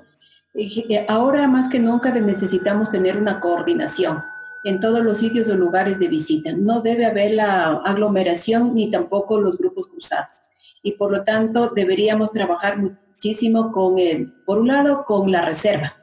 ahora más que nunca necesitamos tener una coordinación en todos los sitios o lugares de visita. No debe haber la aglomeración ni tampoco los grupos cruzados. Y por lo tanto deberíamos trabajar muchísimo por un lado, con la reserva.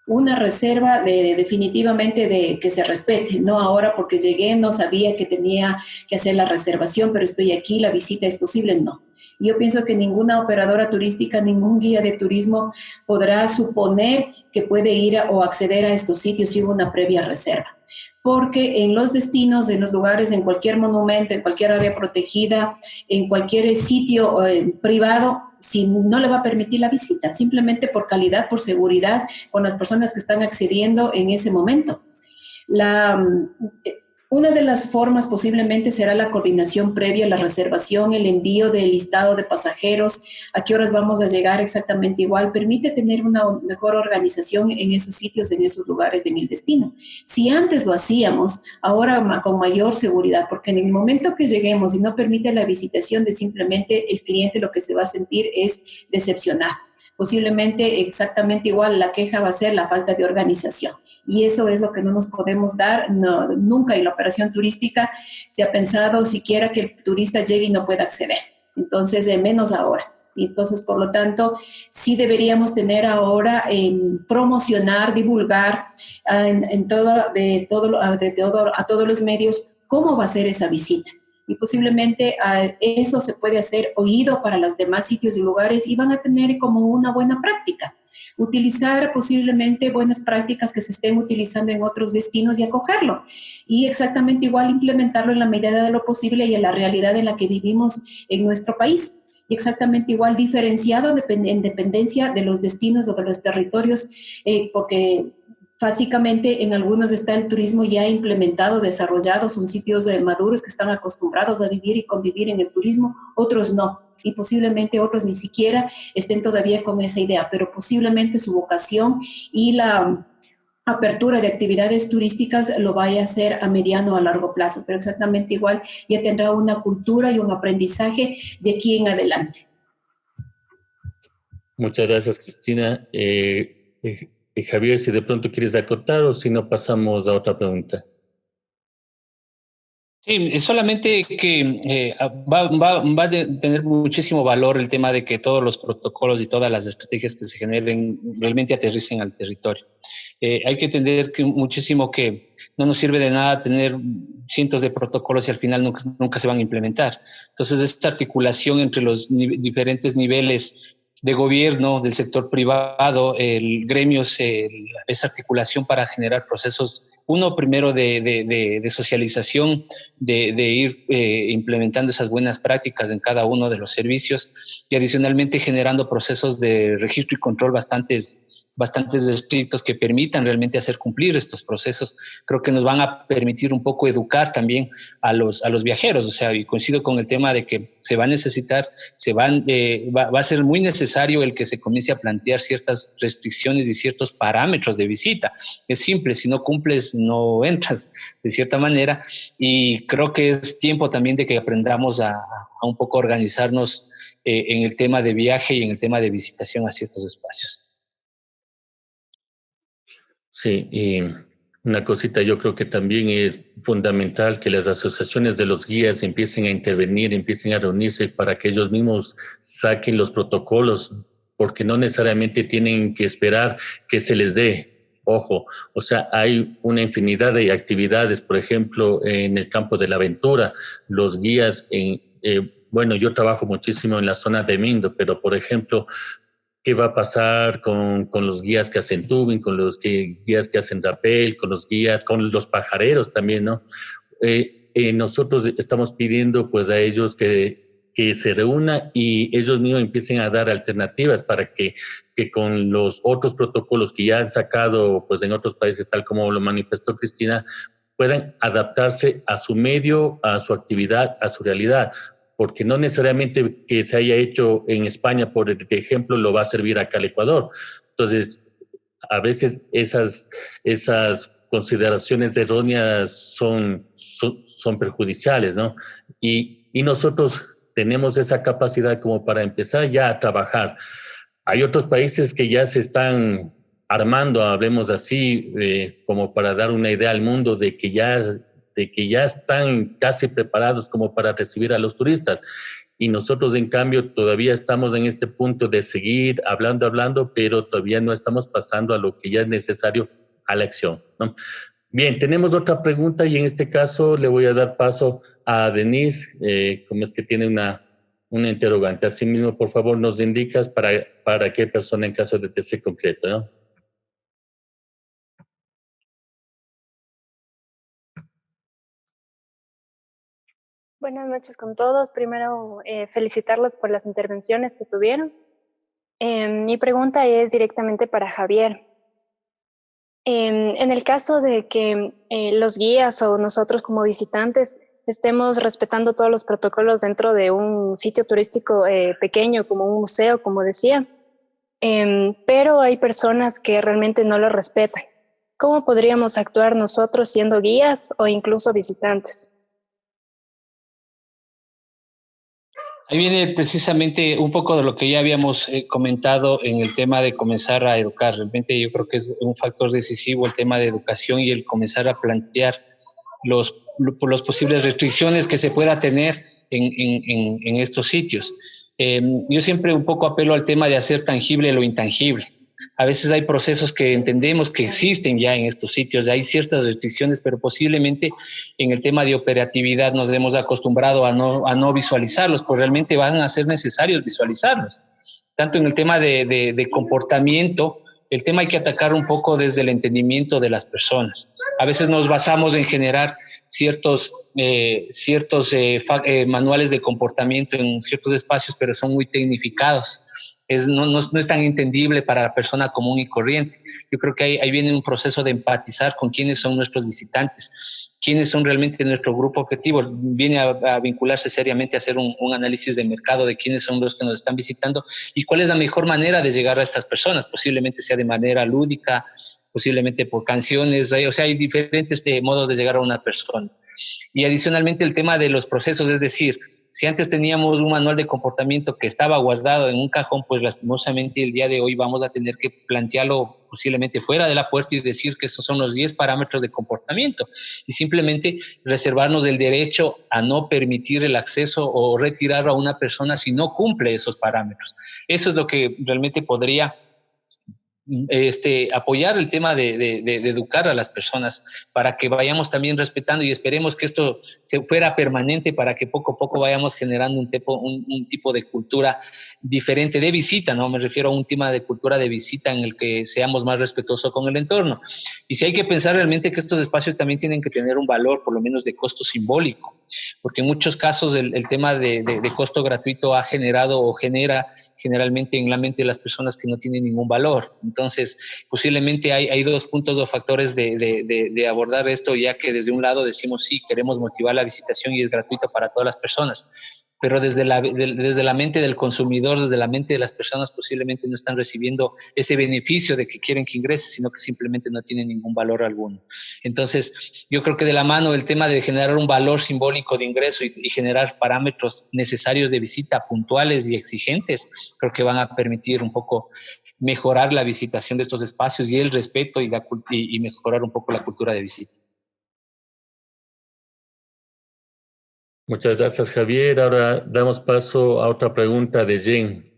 Una reserva definitivamente de que se respete, no ahora porque llegué, no sabía que tenía que hacer la reservación, pero estoy aquí, la visita es posible, no. Yo pienso que ninguna operadora turística, ningún guía de turismo podrá suponer que puede ir o acceder a estos sitios sin una previa reserva. porque en los destinos, en los lugares, en cualquier monumento, en cualquier área protegida, en cualquier sitio privado, si no le va a permitir la visita, simplemente por calidad, por seguridad, con las personas que están accediendo en ese momento. Una de las formas posiblemente será la coordinación previa, la reservación, el envío del listado de pasajeros, a qué horas vamos a llegar exactamente igual, permite tener una mejor organización en esos sitios, en esos lugares en el destino. Si antes lo hacíamos, ahora con mayor seguridad, porque en el momento que lleguemos y no permite la visitación, de simplemente el cliente lo que se va a sentir es decepcionado. Posiblemente exactamente igual la queja va a ser la falta de organización. Y eso es lo que no nos podemos dar nunca en la operación turística. Se ha pensado siquiera que el turista llegue y no pueda acceder. Entonces, menos ahora. Entonces, por lo tanto, sí deberíamos tener ahora promocionar, divulgar a todos los medios cómo va a ser esa visita. Y posiblemente eso se puede hacer oído para los demás sitios y lugares y van a tener como una buena práctica. Utilizar posiblemente buenas prácticas que se estén utilizando en otros destinos y acogerlo. Y exactamente igual implementarlo en la medida de lo posible y en la realidad en la que vivimos en nuestro país. Y exactamente igual diferenciado en dependencia de los destinos o de los territorios, porque básicamente en algunos está el turismo ya implementado, desarrollado, son sitios maduros que están acostumbrados a vivir y convivir en el turismo, otros no. Y posiblemente otros ni siquiera estén todavía con esa idea, pero posiblemente su vocación y la apertura de actividades turísticas lo vaya a hacer a mediano o a largo plazo, pero exactamente igual ya tendrá una cultura y un aprendizaje de aquí en adelante. Muchas gracias, Cristina. Javier, si de pronto quieres acotar o si no pasamos a otra pregunta. Sí, solamente que va a tener muchísimo valor el tema de que todos los protocolos y todas las estrategias que se generen realmente aterricen al territorio. Hay que entender muchísimo que no nos sirve de nada tener cientos de protocolos y al final nunca se van a implementar. Entonces, esta articulación entre los diferentes niveles de gobierno, del sector privado, el gremio, esa articulación para generar procesos, uno primero de socialización, de ir implementando esas buenas prácticas en cada uno de los servicios y adicionalmente generando procesos de registro y control bastante estrictos que permitan realmente hacer cumplir estos procesos, creo que nos van a permitir un poco educar también a los viajeros. O sea, y coincido con el tema de que se va a necesitar, va a ser muy necesario el que se comience a plantear ciertas restricciones y ciertos parámetros de visita. Es simple, si no cumples, no entras, de cierta manera, y creo que es tiempo también de que aprendamos a un poco organizarnos en el tema de viaje y en el tema de visitación a ciertos espacios. Sí, y una cosita, yo creo que también es fundamental que las asociaciones de los guías empiecen a intervenir, empiecen a reunirse para que ellos mismos saquen los protocolos, porque no necesariamente tienen que esperar que se les dé. Ojo, o sea, hay una infinidad de actividades, por ejemplo, en el campo de la aventura, los guías bueno, yo trabajo muchísimo en la zona de Mindo, pero por ejemplo, ¿qué va a pasar con los guías que hacen tubing, con los guías que hacen rappel, con los pajareros también, ¿no? Nosotros estamos pidiendo pues a ellos que se reúnan y ellos mismos empiecen a dar alternativas para que con los otros protocolos que ya han sacado pues en otros países, tal como lo manifestó Cristina, puedan adaptarse a su medio, a su actividad, a su realidad. Porque no necesariamente que se haya hecho en España, por ejemplo, lo va a servir acá al Ecuador. Entonces, a veces esas consideraciones erróneas son perjudiciales, ¿no? Y nosotros tenemos esa capacidad como para empezar ya a trabajar. Hay otros países que ya se están armando, hablemos así, como para dar una idea al mundo de que ya están casi preparados como para recibir a los turistas. Y nosotros, en cambio, todavía estamos en este punto de seguir hablando, pero todavía no estamos pasando a lo que ya es necesario, a la acción, ¿no? Bien, tenemos otra pregunta y en este caso le voy a dar paso a Denise, como es que tiene una interrogante. Asimismo, por favor, nos indicas para qué persona en caso de TC concreto, ¿no? Buenas noches con todos. Primero, felicitarlos por las intervenciones que tuvieron. Mi pregunta es directamente para Javier. En el caso de que los guías o nosotros como visitantes estemos respetando todos los protocolos dentro de un sitio turístico pequeño, como un museo, como decía, pero hay personas que realmente no lo respetan. ¿Cómo podríamos actuar nosotros siendo guías o incluso visitantes? Ahí viene precisamente un poco de lo que ya habíamos comentado en el tema de comenzar a educar. Realmente yo creo que es un factor decisivo el tema de educación y el comenzar a plantear los posibles restricciones que se pueda tener en estos sitios. Yo siempre un poco apelo al tema de hacer tangible lo intangible. A veces hay procesos que entendemos que existen ya en estos sitios, hay ciertas restricciones, pero posiblemente en el tema de operatividad nos hemos acostumbrado a no visualizarlos, pues realmente van a ser necesarios visualizarlos. Tanto en el tema de comportamiento, el tema hay que atacar un poco desde el entendimiento de las personas. A veces nos basamos en generar ciertos manuales de comportamiento en ciertos espacios, pero son muy tecnificados. No es tan entendible para la persona común y corriente. Yo creo que ahí viene un proceso de empatizar con quiénes son nuestros visitantes, quiénes son realmente nuestro grupo objetivo. Viene a vincularse seriamente a hacer un análisis de mercado de quiénes son los que nos están visitando y cuál es la mejor manera de llegar a estas personas. Posiblemente sea de manera lúdica, posiblemente por canciones, o sea, hay diferentes modos de llegar a una persona. Y adicionalmente el tema de los procesos, es decir, si antes teníamos un manual de comportamiento que estaba guardado en un cajón, pues lastimosamente el día de hoy vamos a tener que plantearlo posiblemente fuera de la puerta y decir que esos son los 10 parámetros de comportamiento y simplemente reservarnos el derecho a no permitir el acceso o retirar a una persona si no cumple esos parámetros. Eso es lo que realmente podría apoyar el tema de educar a las personas para que vayamos también respetando y esperemos que esto se fuera permanente para que poco a poco vayamos generando un tipo de cultura diferente de visita, ¿no? Me refiero a un tema de cultura de visita en el que seamos más respetuosos con el entorno. Y si hay que pensar realmente que estos espacios también tienen que tener un valor, por lo menos de costo simbólico, porque en muchos casos el tema de costo gratuito ha generado o genera generalmente en la mente de las personas que no tienen ningún valor. Entonces, posiblemente hay dos puntos o factores de abordar esto, ya que desde un lado decimos sí, queremos motivar la visitación y es gratuito para todas las personas, pero desde la mente del consumidor, desde la mente de las personas posiblemente no están recibiendo ese beneficio de que quieren que ingrese, sino que simplemente no tienen ningún valor alguno. Entonces, yo creo que de la mano el tema de generar un valor simbólico de ingreso y generar parámetros necesarios de visita puntuales y exigentes, creo que van a permitir un poco mejorar la visitación de estos espacios y el respeto y mejorar un poco la cultura de visita. Muchas gracias, Javier. Ahora damos paso a otra pregunta de Jen.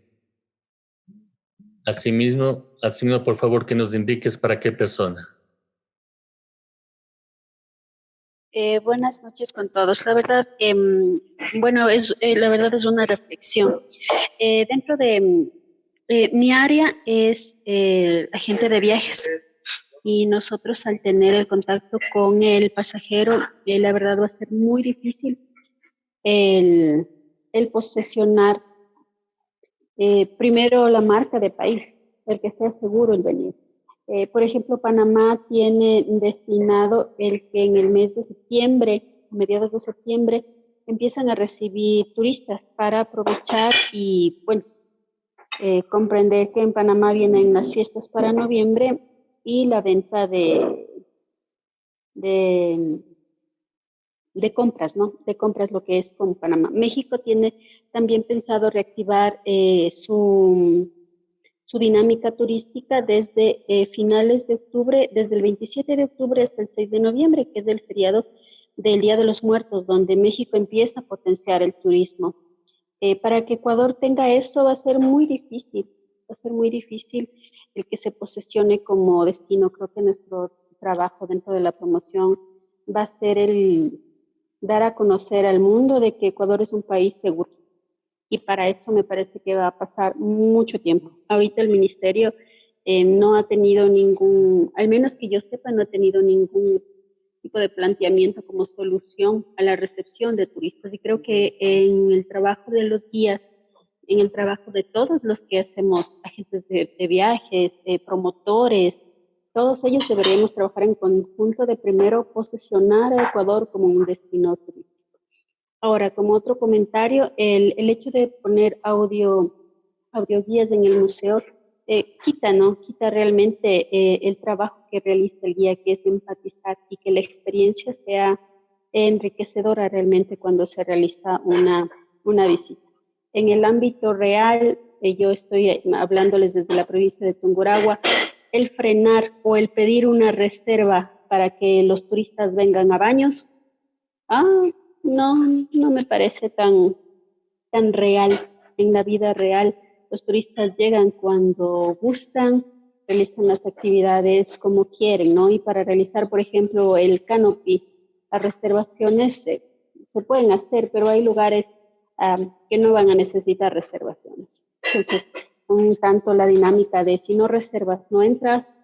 Asimismo, por favor, que nos indiques para qué persona. Buenas noches con todos. La verdad, bueno, la verdad es una reflexión. Dentro de mi área es agente de viajes y nosotros al tener el contacto con el pasajero, la verdad va a ser muy difícil el posesionar primero la marca de país, el que sea seguro el venir. Por ejemplo, Panamá tiene destinado el que en el mes de septiembre, mediados de septiembre, empiezan a recibir turistas para aprovechar y, bueno, comprender que en Panamá vienen las fiestas para noviembre y la venta de compras, ¿no? De compras, lo que es con Panamá. México tiene también pensado reactivar su dinámica turística desde finales de octubre, desde el 27 de octubre hasta el 6 de noviembre, que es el feriado del Día de los Muertos, donde México empieza a potenciar el turismo. Para que Ecuador tenga esto va a ser muy difícil el que se posesione como destino. Creo que nuestro trabajo dentro de la promoción va a ser el dar a conocer al mundo de que Ecuador es un país seguro. Y para eso me parece que va a pasar mucho tiempo. Ahorita el ministerio no ha tenido al menos que yo sepa, no ha tenido tipo de planteamiento como solución a la recepción de turistas. Y creo que en el trabajo de los guías, en el trabajo de todos los que hacemos, agentes de viajes, promotores, todos ellos deberíamos trabajar en conjunto de primero posicionar a Ecuador como un destino turístico. Ahora, como otro comentario, el hecho de poner audioguías en el museo quita realmente el trabajo que realiza el guía, que es empatizar y que la experiencia sea enriquecedora realmente cuando se realiza una visita. En el ámbito real, yo estoy hablándoles desde la provincia de Tungurahua, el frenar o el pedir una reserva para que los turistas vengan a Baños, no me parece tan real. En la vida real, los turistas llegan cuando gustan, realizan las actividades como quieren, ¿no? Y para realizar, por ejemplo, el canopy, las reservaciones se pueden hacer, pero hay lugares que no van a necesitar reservaciones. Entonces, un tanto la dinámica de si no reservas, no entras,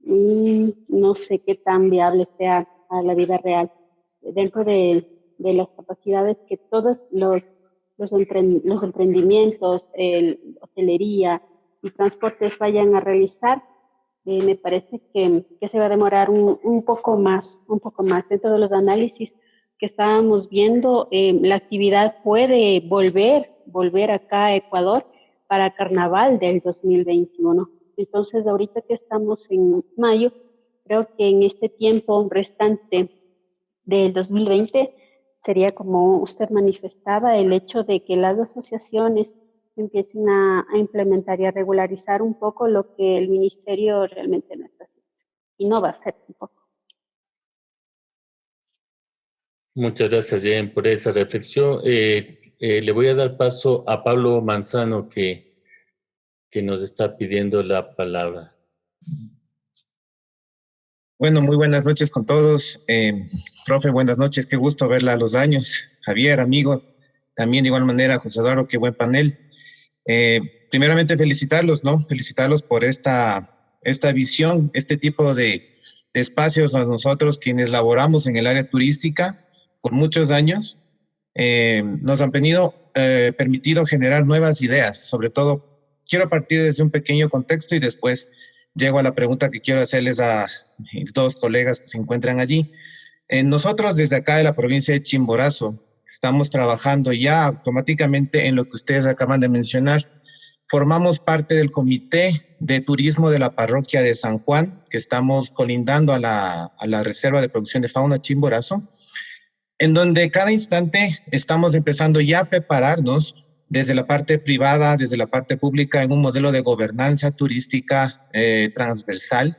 no sé qué tan viable sea a la vida real. Dentro de las capacidades que todos los emprendimientos, hotelería y transportes vayan a realizar, me parece que se va a demorar un poco más. Dentro de los análisis que estábamos viendo, la actividad puede volver acá a Ecuador para Carnaval del 2021. Entonces, ahorita que estamos en mayo, creo que en este tiempo restante del 2020 sería, como usted manifestaba, el hecho de que las asociaciones empiecen a implementar y a regularizar un poco lo que el ministerio realmente necesita. Y no va a ser tampoco. Muchas gracias, Jen, por esa reflexión. Le voy a dar paso a Pablo Manzano, que nos está pidiendo la palabra. Bueno, muy buenas noches con todos. Profe, buenas noches, qué gusto verla a los años. Javier, amigo, también de igual manera, José Eduardo, qué buen panel. Primeramente felicitarlos, ¿no? Felicitarlos por esta visión, este tipo de espacios a nosotros quienes laboramos en el área turística por muchos años. Nos han permitido generar nuevas ideas. Sobre todo, quiero partir desde un pequeño contexto y después llego a la pregunta que quiero hacerles a mis dos colegas que se encuentran allí. Nosotros desde acá de la provincia de Chimborazo estamos trabajando ya automáticamente en lo que ustedes acaban de mencionar. Formamos parte del Comité de Turismo de la Parroquia de San Juan, que estamos colindando a la Reserva de Producción de Fauna Chimborazo, en donde cada instante estamos empezando ya a prepararnos desde la parte privada, desde la parte pública, en un modelo de gobernanza turística transversal,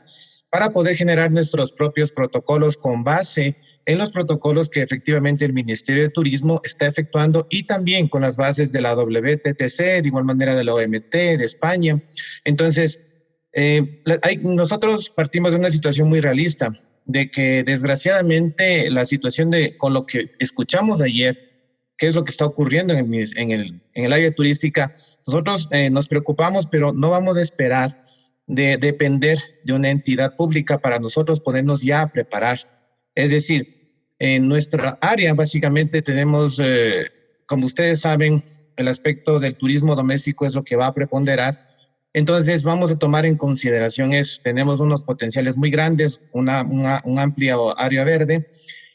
para poder generar nuestros propios protocolos con base en los protocolos que efectivamente el Ministerio de Turismo está efectuando y también con las bases de la WTTC, de igual manera de la OMT, de España. Entonces, nosotros partimos de una situación muy realista, de que desgraciadamente la situación con lo que escuchamos ayer, qué es lo que está ocurriendo en el área turística, nosotros nos preocupamos, pero no vamos a esperar de depender de una entidad pública para nosotros podernos ya a preparar. Es decir, en nuestra área básicamente tenemos, como ustedes saben, el aspecto del turismo doméstico es lo que va a preponderar. Entonces vamos a tomar en consideración eso. Tenemos unos potenciales muy grandes, un amplio área verde,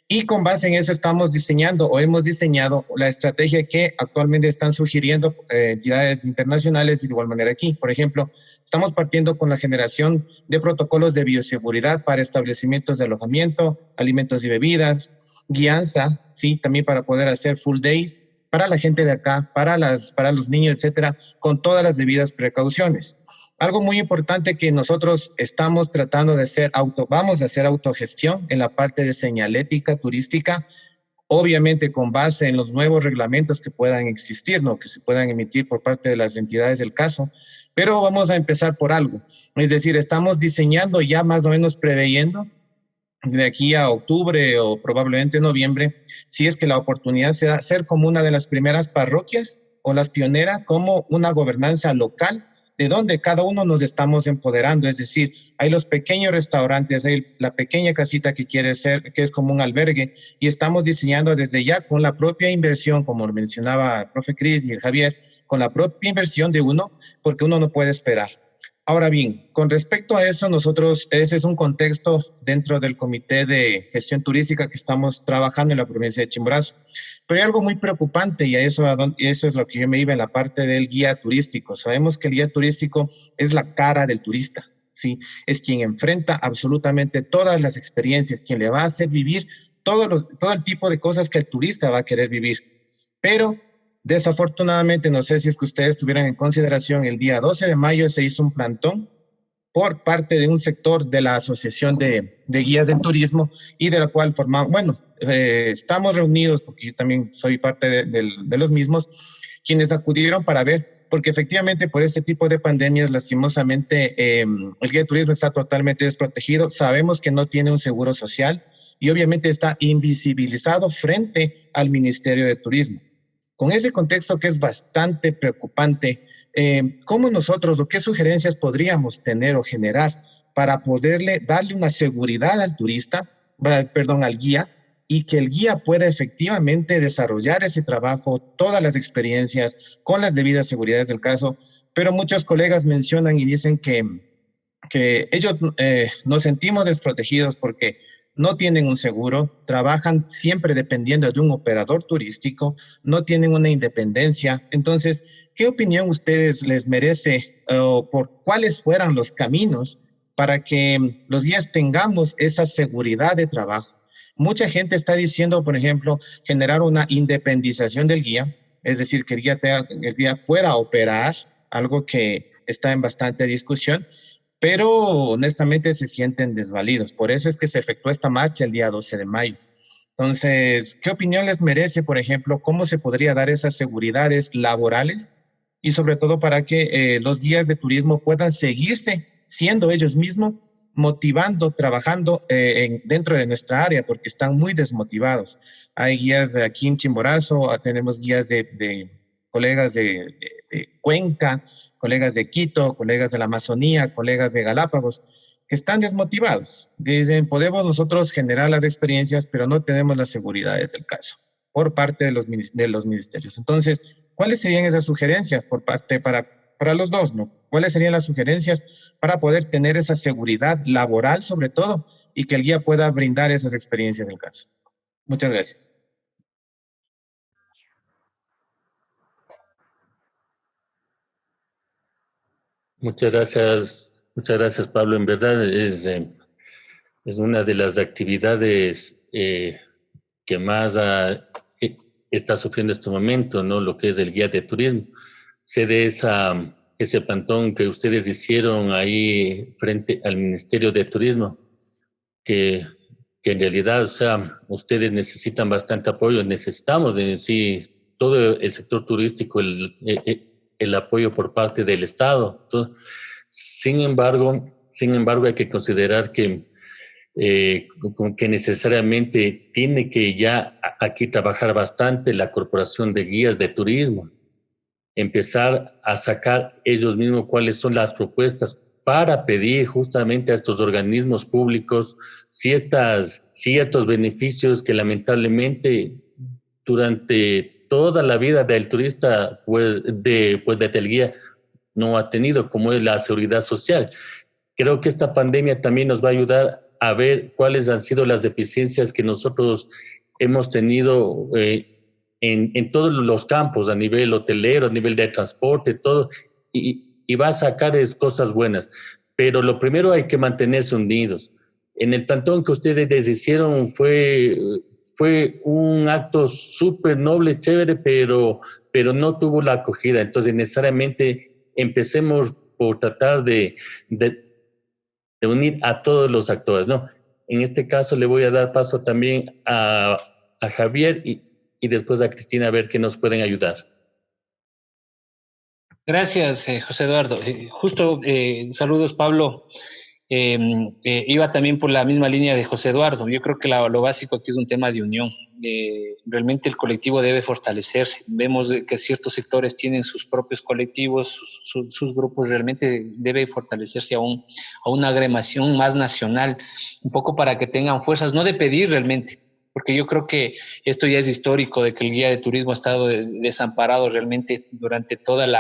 y con base en eso estamos diseñando o hemos diseñado la estrategia que actualmente están sugiriendo entidades internacionales y de igual manera aquí. Por ejemplo, estamos partiendo con la generación de protocolos de bioseguridad para establecimientos de alojamiento, alimentos y bebidas, guianza, sí, también para poder hacer full days para la gente de acá, para los niños, etcétera, con todas las debidas precauciones. Algo muy importante que nosotros estamos tratando de hacer, vamos a hacer autogestión en la parte de señalética turística, obviamente con base en los nuevos reglamentos que puedan existir, ¿no? Que se puedan emitir por parte de las entidades del caso, pero vamos a empezar por algo. Es decir, estamos diseñando ya más o menos preveyendo de aquí a octubre o probablemente noviembre, si es que la oportunidad se da, ser como una de las primeras parroquias o las pioneras como una gobernanza local de donde cada uno nos estamos empoderando, es decir, hay los pequeños restaurantes, hay la pequeña casita que quiere ser, que es como un albergue, y estamos diseñando desde ya con la propia inversión, como lo mencionaba el profe Cris y el Javier, con la propia inversión de uno, porque uno no puede esperar. Ahora bien, con respecto a eso, nosotros, ese es un contexto dentro del Comité de Gestión Turística que estamos trabajando en la provincia de Chimborazo. Pero hay algo muy preocupante y eso es lo que yo me iba en la parte del guía turístico. Sabemos que el guía turístico es la cara del turista, ¿sí? Es quien enfrenta absolutamente todas las experiencias, quien le va a hacer vivir todo el tipo de cosas que el turista va a querer vivir. Pero desafortunadamente, no sé si es que ustedes tuvieran en consideración, el día 12 de mayo se hizo un plantón por parte de un sector de la Asociación de Guías del Turismo y de la cual formamos, bueno, estamos reunidos, porque yo también soy parte de los mismos, quienes acudieron para ver, porque efectivamente por este tipo de pandemias, lastimosamente, el guía de turismo está totalmente desprotegido, sabemos que no tiene un seguro social y obviamente está invisibilizado frente al Ministerio de Turismo. Con ese contexto que es bastante preocupante, ¿cómo nosotros o qué sugerencias podríamos tener o generar para poderle darle una seguridad al turista, al guía, y que el guía pueda efectivamente desarrollar ese trabajo, todas las experiencias, con las debidas seguridades del caso? Pero muchos colegas mencionan y dicen que ellos nos sentimos desprotegidos porque no tienen un seguro, trabajan siempre dependiendo de un operador turístico, no tienen una independencia. Entonces, ¿qué opinión ustedes les merece o por cuáles fueran los caminos para que los guías tengamos esa seguridad de trabajo? Mucha gente está diciendo, por ejemplo, generar una independización del guía, es decir, que el guía pueda operar, algo que está en bastante discusión, pero honestamente se sienten desvalidos. Por eso es que se efectuó esta marcha el día 12 de mayo. Entonces, ¿qué opinión les merece, por ejemplo, cómo se podría dar esas seguridades laborales y sobre todo para que los guías de turismo puedan seguirse siendo ellos mismos, motivando, trabajando dentro de nuestra área, porque están muy desmotivados? Hay guías aquí en Chimborazo, tenemos guías de colegas de Cuenca, colegas de Quito, colegas de la Amazonía, colegas de Galápagos, que están desmotivados. Dicen, podemos nosotros generar las experiencias, pero no tenemos las seguridades del caso por parte de los ministerios. Entonces, ¿cuáles serían esas sugerencias por parte para los dos, ¿no? ¿Cuáles serían las sugerencias para poder tener esa seguridad laboral, sobre todo, y que el guía pueda brindar esas experiencias del caso? Muchas gracias. Muchas gracias, Pablo. En verdad es una de las actividades que más está sufriendo en este momento, ¿no? Lo que es el guía de turismo. Sé de ese plantón que ustedes hicieron ahí frente al Ministerio de Turismo, que en realidad, o sea, ustedes necesitan bastante apoyo, necesitamos en sí todo el sector turístico, el apoyo por parte del Estado. Entonces, sin embargo, hay que considerar que necesariamente tiene que ya aquí trabajar bastante la Corporación de Guías de Turismo, empezar a sacar ellos mismos cuáles son las propuestas para pedir justamente a estos organismos públicos ciertos beneficios que lamentablemente durante toda la vida del turista, del guía, no ha tenido, como es la seguridad social. Creo que esta pandemia también nos va a ayudar a ver cuáles han sido las deficiencias que nosotros hemos tenido en todos los campos, a nivel hotelero, a nivel de transporte, todo, y va a sacar cosas buenas. Pero lo primero hay que mantenerse unidos. En el plantón que ustedes hicieron fue un acto súper noble, chévere, pero no tuvo la acogida. Entonces, necesariamente empecemos por tratar de unir a todos los actores, ¿no? En este caso le voy a dar paso también a Javier y después a Cristina a ver qué nos pueden ayudar. Gracias, José Eduardo. Saludos, Pablo. iba también por la misma línea de José Eduardo. Yo creo que lo básico aquí es un tema de unión. Realmente el colectivo debe fortalecerse. Vemos que ciertos sectores tienen sus propios colectivos, sus grupos. Realmente debe fortalecerse a una agremiación más nacional, un poco para que tengan fuerzas, no de pedir realmente, porque yo creo que esto ya es histórico, de que el guía de turismo ha estado desamparado realmente durante todo el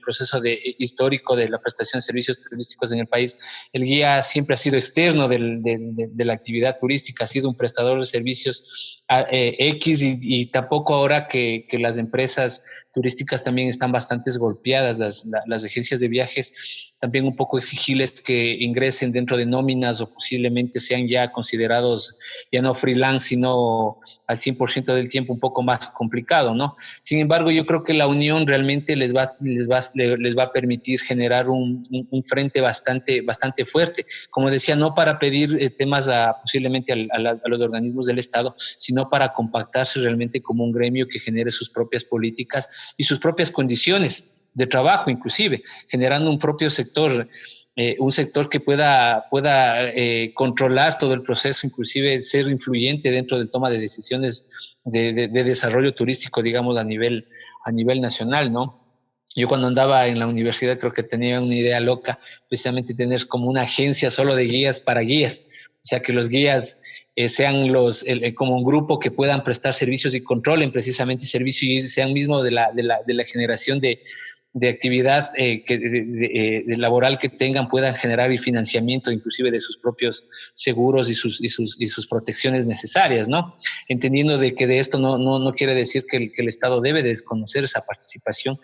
proceso histórico de la prestación de servicios turísticos en el país. El guía siempre ha sido externo de la actividad turística, ha sido un prestador de servicios X, y tampoco ahora que las empresas turísticas también están bastante golpeadas, las agencias de viajes, también un poco exigirles que ingresen dentro de nóminas o posiblemente sean ya considerados ya no freelance, sino al 100% del tiempo, un poco más complicado, ¿no? Sin embargo, yo creo que la unión realmente les va a permitir generar un frente bastante fuerte. Como decía, no para pedir temas posiblemente a los organismos del Estado, sino para compactarse realmente como un gremio que genere sus propias políticas y sus propias condiciones de trabajo, inclusive, generando un propio sector, un sector que pueda controlar todo el proceso, inclusive ser influyente dentro del toma de decisiones de desarrollo turístico, digamos, a nivel nacional, ¿no? Yo cuando andaba en la universidad creo que tenía una idea loca, precisamente tener como una agencia solo de guías para guías, o sea, que los guías sean como un grupo que puedan prestar servicios y controlen precisamente servicios y sean mismo de la generación de actividad de laboral que tengan, puedan generar el financiamiento inclusive de sus propios seguros y sus protecciones necesarias, ¿no? Entendiendo de que de esto no quiere decir que el Estado debe desconocer esa participación,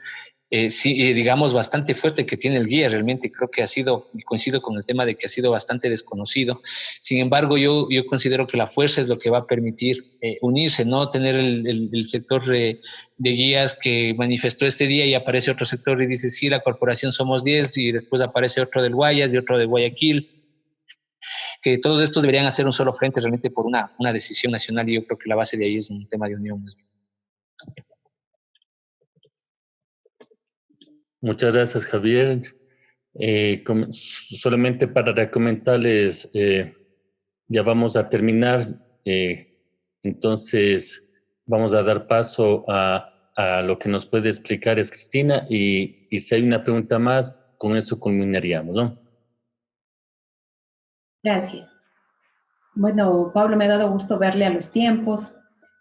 digamos, bastante fuerte que tiene el guía. Realmente creo que ha sido, y coincido con el tema de que ha sido bastante desconocido. Sin embargo, yo considero que la fuerza es lo que va a permitir unirse, no tener el sector de guías que manifestó este día y aparece otro sector y dice, sí, la corporación somos 10, y después aparece otro del Guayas y otro de Guayaquil, que todos estos deberían hacer un solo frente realmente por una decisión nacional, y yo creo que la base de ahí es un tema de unión. Muchas gracias, Javier. Solamente para comentarles, ya vamos a terminar, entonces vamos a dar paso a lo que nos puede explicar es Cristina, y si hay una pregunta más, con eso culminaríamos, ¿no? Gracias. Bueno, Pablo, me ha dado gusto verle a los tiempos.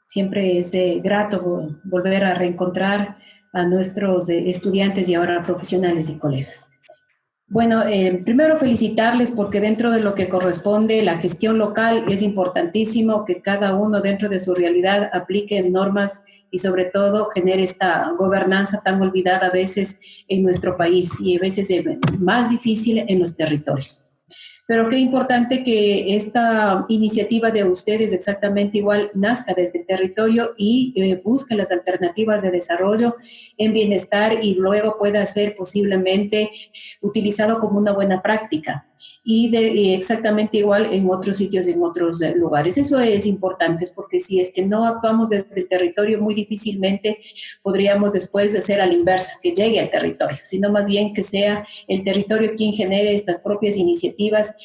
Siempre es grato volver a reencontrar a nuestros estudiantes y ahora profesionales y colegas. Bueno, primero felicitarles porque dentro de lo que corresponde la gestión local es importantísimo que cada uno dentro de su realidad aplique normas y sobre todo genere esta gobernanza tan olvidada a veces en nuestro país y a veces más difícil en los territorios. Pero qué importante que esta iniciativa de ustedes exactamente igual nazca desde el territorio y busque las alternativas de desarrollo en bienestar y luego pueda ser posiblemente utilizado como una buena práctica y exactamente igual en otros sitios, en otros lugares. Eso es importante porque si es que no actuamos desde el territorio, muy difícilmente podríamos después hacer a la inversa, que llegue al territorio, sino más bien que sea el territorio quien genere estas propias iniciativas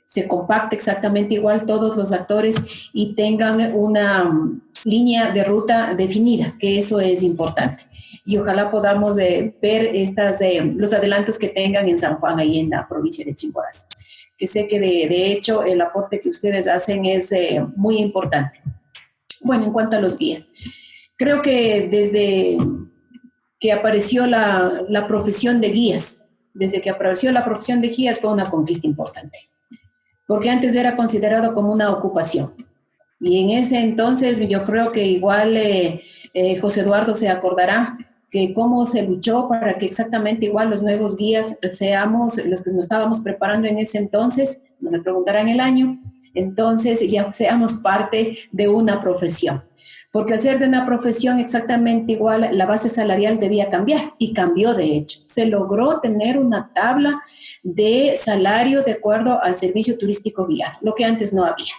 se compacte exactamente igual todos los actores y tengan una línea de ruta definida, que eso es importante. Y ojalá podamos ver los adelantos que tengan en San Juan, ahí en la provincia de Chimborazo, que sé que de hecho el aporte que ustedes hacen es muy importante. Bueno, en cuanto a los guías, creo que desde que apareció la profesión de guías, fue una conquista importante, porque antes era considerado como una ocupación. Y en ese entonces yo creo que igual José Eduardo se acordará que cómo se luchó para que exactamente igual los nuevos guías seamos los que nos estábamos preparando en ese entonces, no me preguntarán el año, entonces ya seamos parte de una profesión. Porque al ser de una profesión exactamente igual, la base salarial debía cambiar y cambió de hecho. Se logró tener una tabla de salario de acuerdo al servicio turístico guiado, lo que antes no había.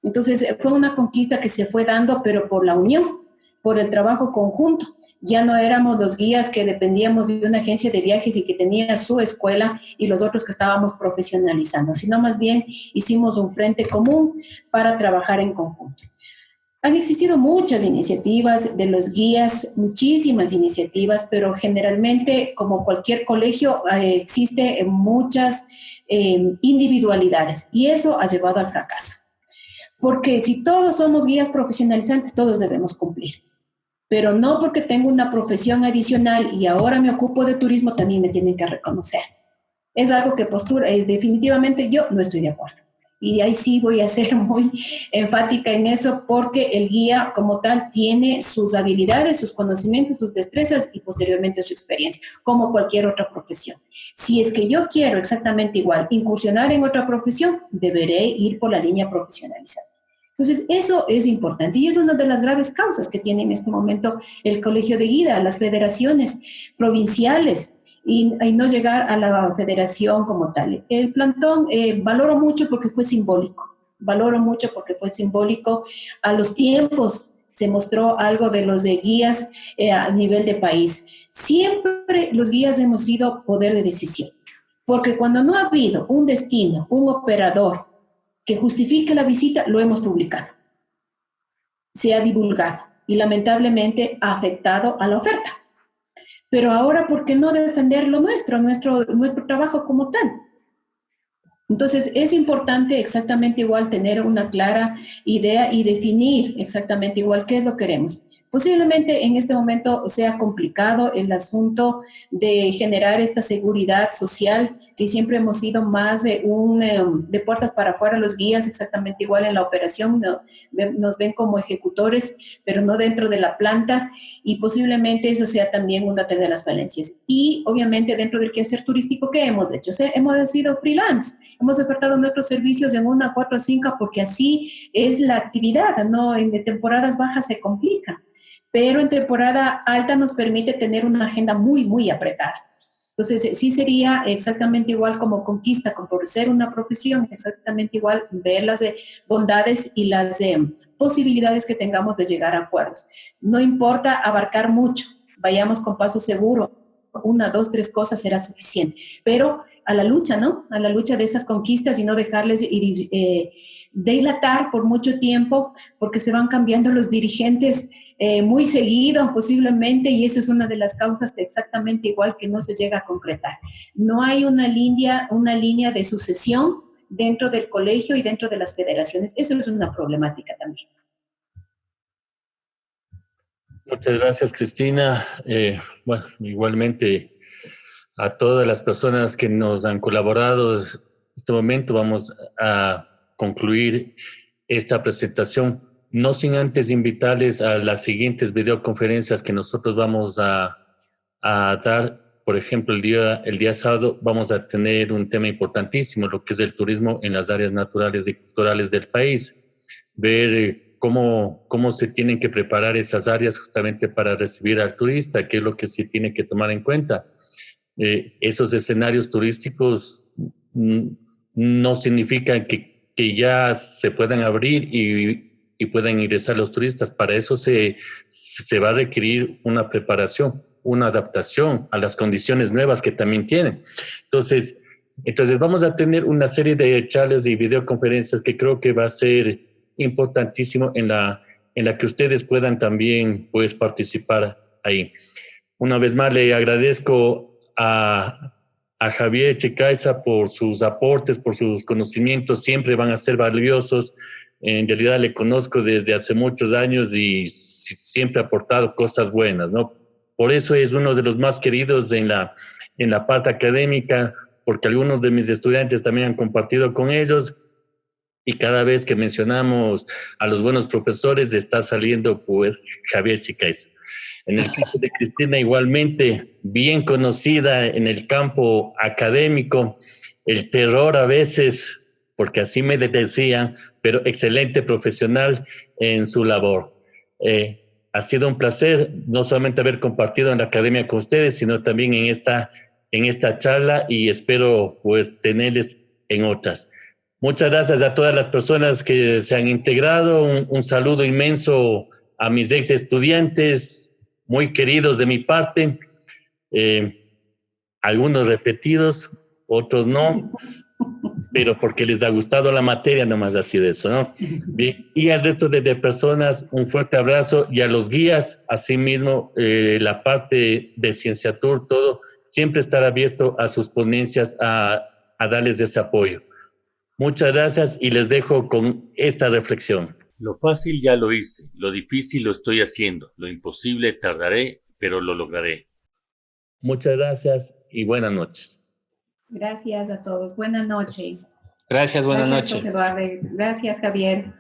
Entonces fue una conquista que se fue dando, pero por la unión por el trabajo conjunto. Ya no éramos los guías que dependíamos de una agencia de viajes y que tenía su escuela y los otros que estábamos profesionalizando, sino más bien hicimos un frente común para trabajar en conjunto. Han existido muchas iniciativas de los guías, muchísimas iniciativas, pero generalmente, como cualquier colegio, existe muchas individualidades y eso ha llevado al fracaso. Porque si todos somos guías profesionalizantes, todos debemos cumplir. Pero no porque tengo una profesión adicional y ahora me ocupo de turismo, también me tienen que reconocer. Es algo que definitivamente yo no estoy de acuerdo. Y ahí sí voy a ser muy enfática en eso, porque el guía como tal tiene sus habilidades, sus conocimientos, sus destrezas y posteriormente su experiencia, como cualquier otra profesión. Si es que yo quiero exactamente igual incursionar en otra profesión, deberé ir por la línea profesionalizante. Entonces, eso es importante y es una de las graves causas que tiene en este momento el Colegio de Guía, las federaciones provinciales, y no llegar a la federación como tal. El plantón valoro mucho porque fue simbólico, a los tiempos se mostró algo de los de guías a nivel de país. Siempre los guías hemos sido poder de decisión, porque cuando no ha habido un destino, un operador que justifique la visita, lo hemos publicado, se ha divulgado y lamentablemente ha afectado a la oferta. Pero ahora, ¿por qué no defender lo nuestro trabajo como tal? Entonces, es importante exactamente igual tener una clara idea y definir exactamente igual qué es lo que queremos. Posiblemente en este momento sea complicado el asunto de generar esta seguridad social, que siempre hemos sido más de puertas para afuera los guías, exactamente igual en la operación, nos ven como ejecutores, pero no dentro de la planta, y posiblemente eso sea también una de las falencias. Y obviamente dentro del quehacer turístico, ¿qué hemos hecho? O sea, hemos sido freelance, hemos ofertado nuestros servicios en 1, 4, 5, porque así es la actividad, ¿no? En temporadas bajas se complica, pero en temporada alta nos permite tener una agenda muy, muy apretada. Entonces, sí sería exactamente igual como conquista, como por ser una profesión, exactamente igual ver las bondades y las posibilidades que tengamos de llegar a acuerdos. No importa abarcar mucho, vayamos con paso seguro, 1, 2, 3 cosas será suficiente, pero a la lucha, ¿no? A la lucha de esas conquistas y no dejarles dilatar por mucho tiempo, porque se van cambiando los dirigentes muy seguido posiblemente, y eso es una de las causas de exactamente igual que no se llega a concretar. No hay una línea de sucesión dentro del colegio y dentro de las federaciones. Eso es una problemática también. Muchas gracias, Cristina. Bueno, igualmente a todas las personas que nos han colaborado en este momento, vamos a concluir esta presentación, no sin antes invitarles a las siguientes videoconferencias que nosotros vamos a dar. Por ejemplo, el día sábado vamos a tener un tema importantísimo, lo que es el turismo en las áreas naturales y culturales del país. Ver cómo se tienen que preparar esas áreas justamente para recibir al turista, qué es lo que se tiene que tomar en cuenta. Esos escenarios turísticos no significan que ya se puedan abrir y puedan ingresar los turistas. Para eso se va a requerir una preparación, una adaptación a las condiciones nuevas que también tienen. Entonces vamos a tener una serie de charlas y videoconferencias que creo que va a ser importantísimo en la que ustedes puedan también pues participar ahí. Una vez más le agradezco a Javier Chicaiza por sus aportes, por sus conocimientos, siempre van a ser valiosos. En realidad le conozco desde hace muchos años y siempre ha aportado cosas buenas, ¿no? Por eso es uno de los más queridos en la parte académica, porque algunos de mis estudiantes también han compartido con ellos, y cada vez que mencionamos a los buenos profesores está saliendo pues Javier Chicaiza. En el caso de Cristina, igualmente bien conocida en el campo académico, el terror a veces, porque así me decían, pero excelente profesional en su labor. Ha sido un placer no solamente haber compartido en la academia con ustedes, sino también en esta charla, y espero pues tenerles en otras. Muchas gracias a todas las personas que se han integrado. Un saludo inmenso a mis ex estudiantes, muy queridos de mi parte, algunos repetidos, otros no, pero porque les ha gustado la materia, nomás así de eso, ¿no? Bien, y al resto de personas, un fuerte abrazo, y a los guías, asimismo, la parte de Cienciatur, todo, siempre estar abierto a sus ponencias, a darles ese apoyo. Muchas gracias y les dejo con esta reflexión. Lo fácil ya lo hice, lo difícil lo estoy haciendo, lo imposible tardaré, pero lo lograré. Muchas gracias y buenas noches. Gracias a todos. Buenas noches. Gracias, buenas noches. Gracias, José Eduardo. Gracias, Javier.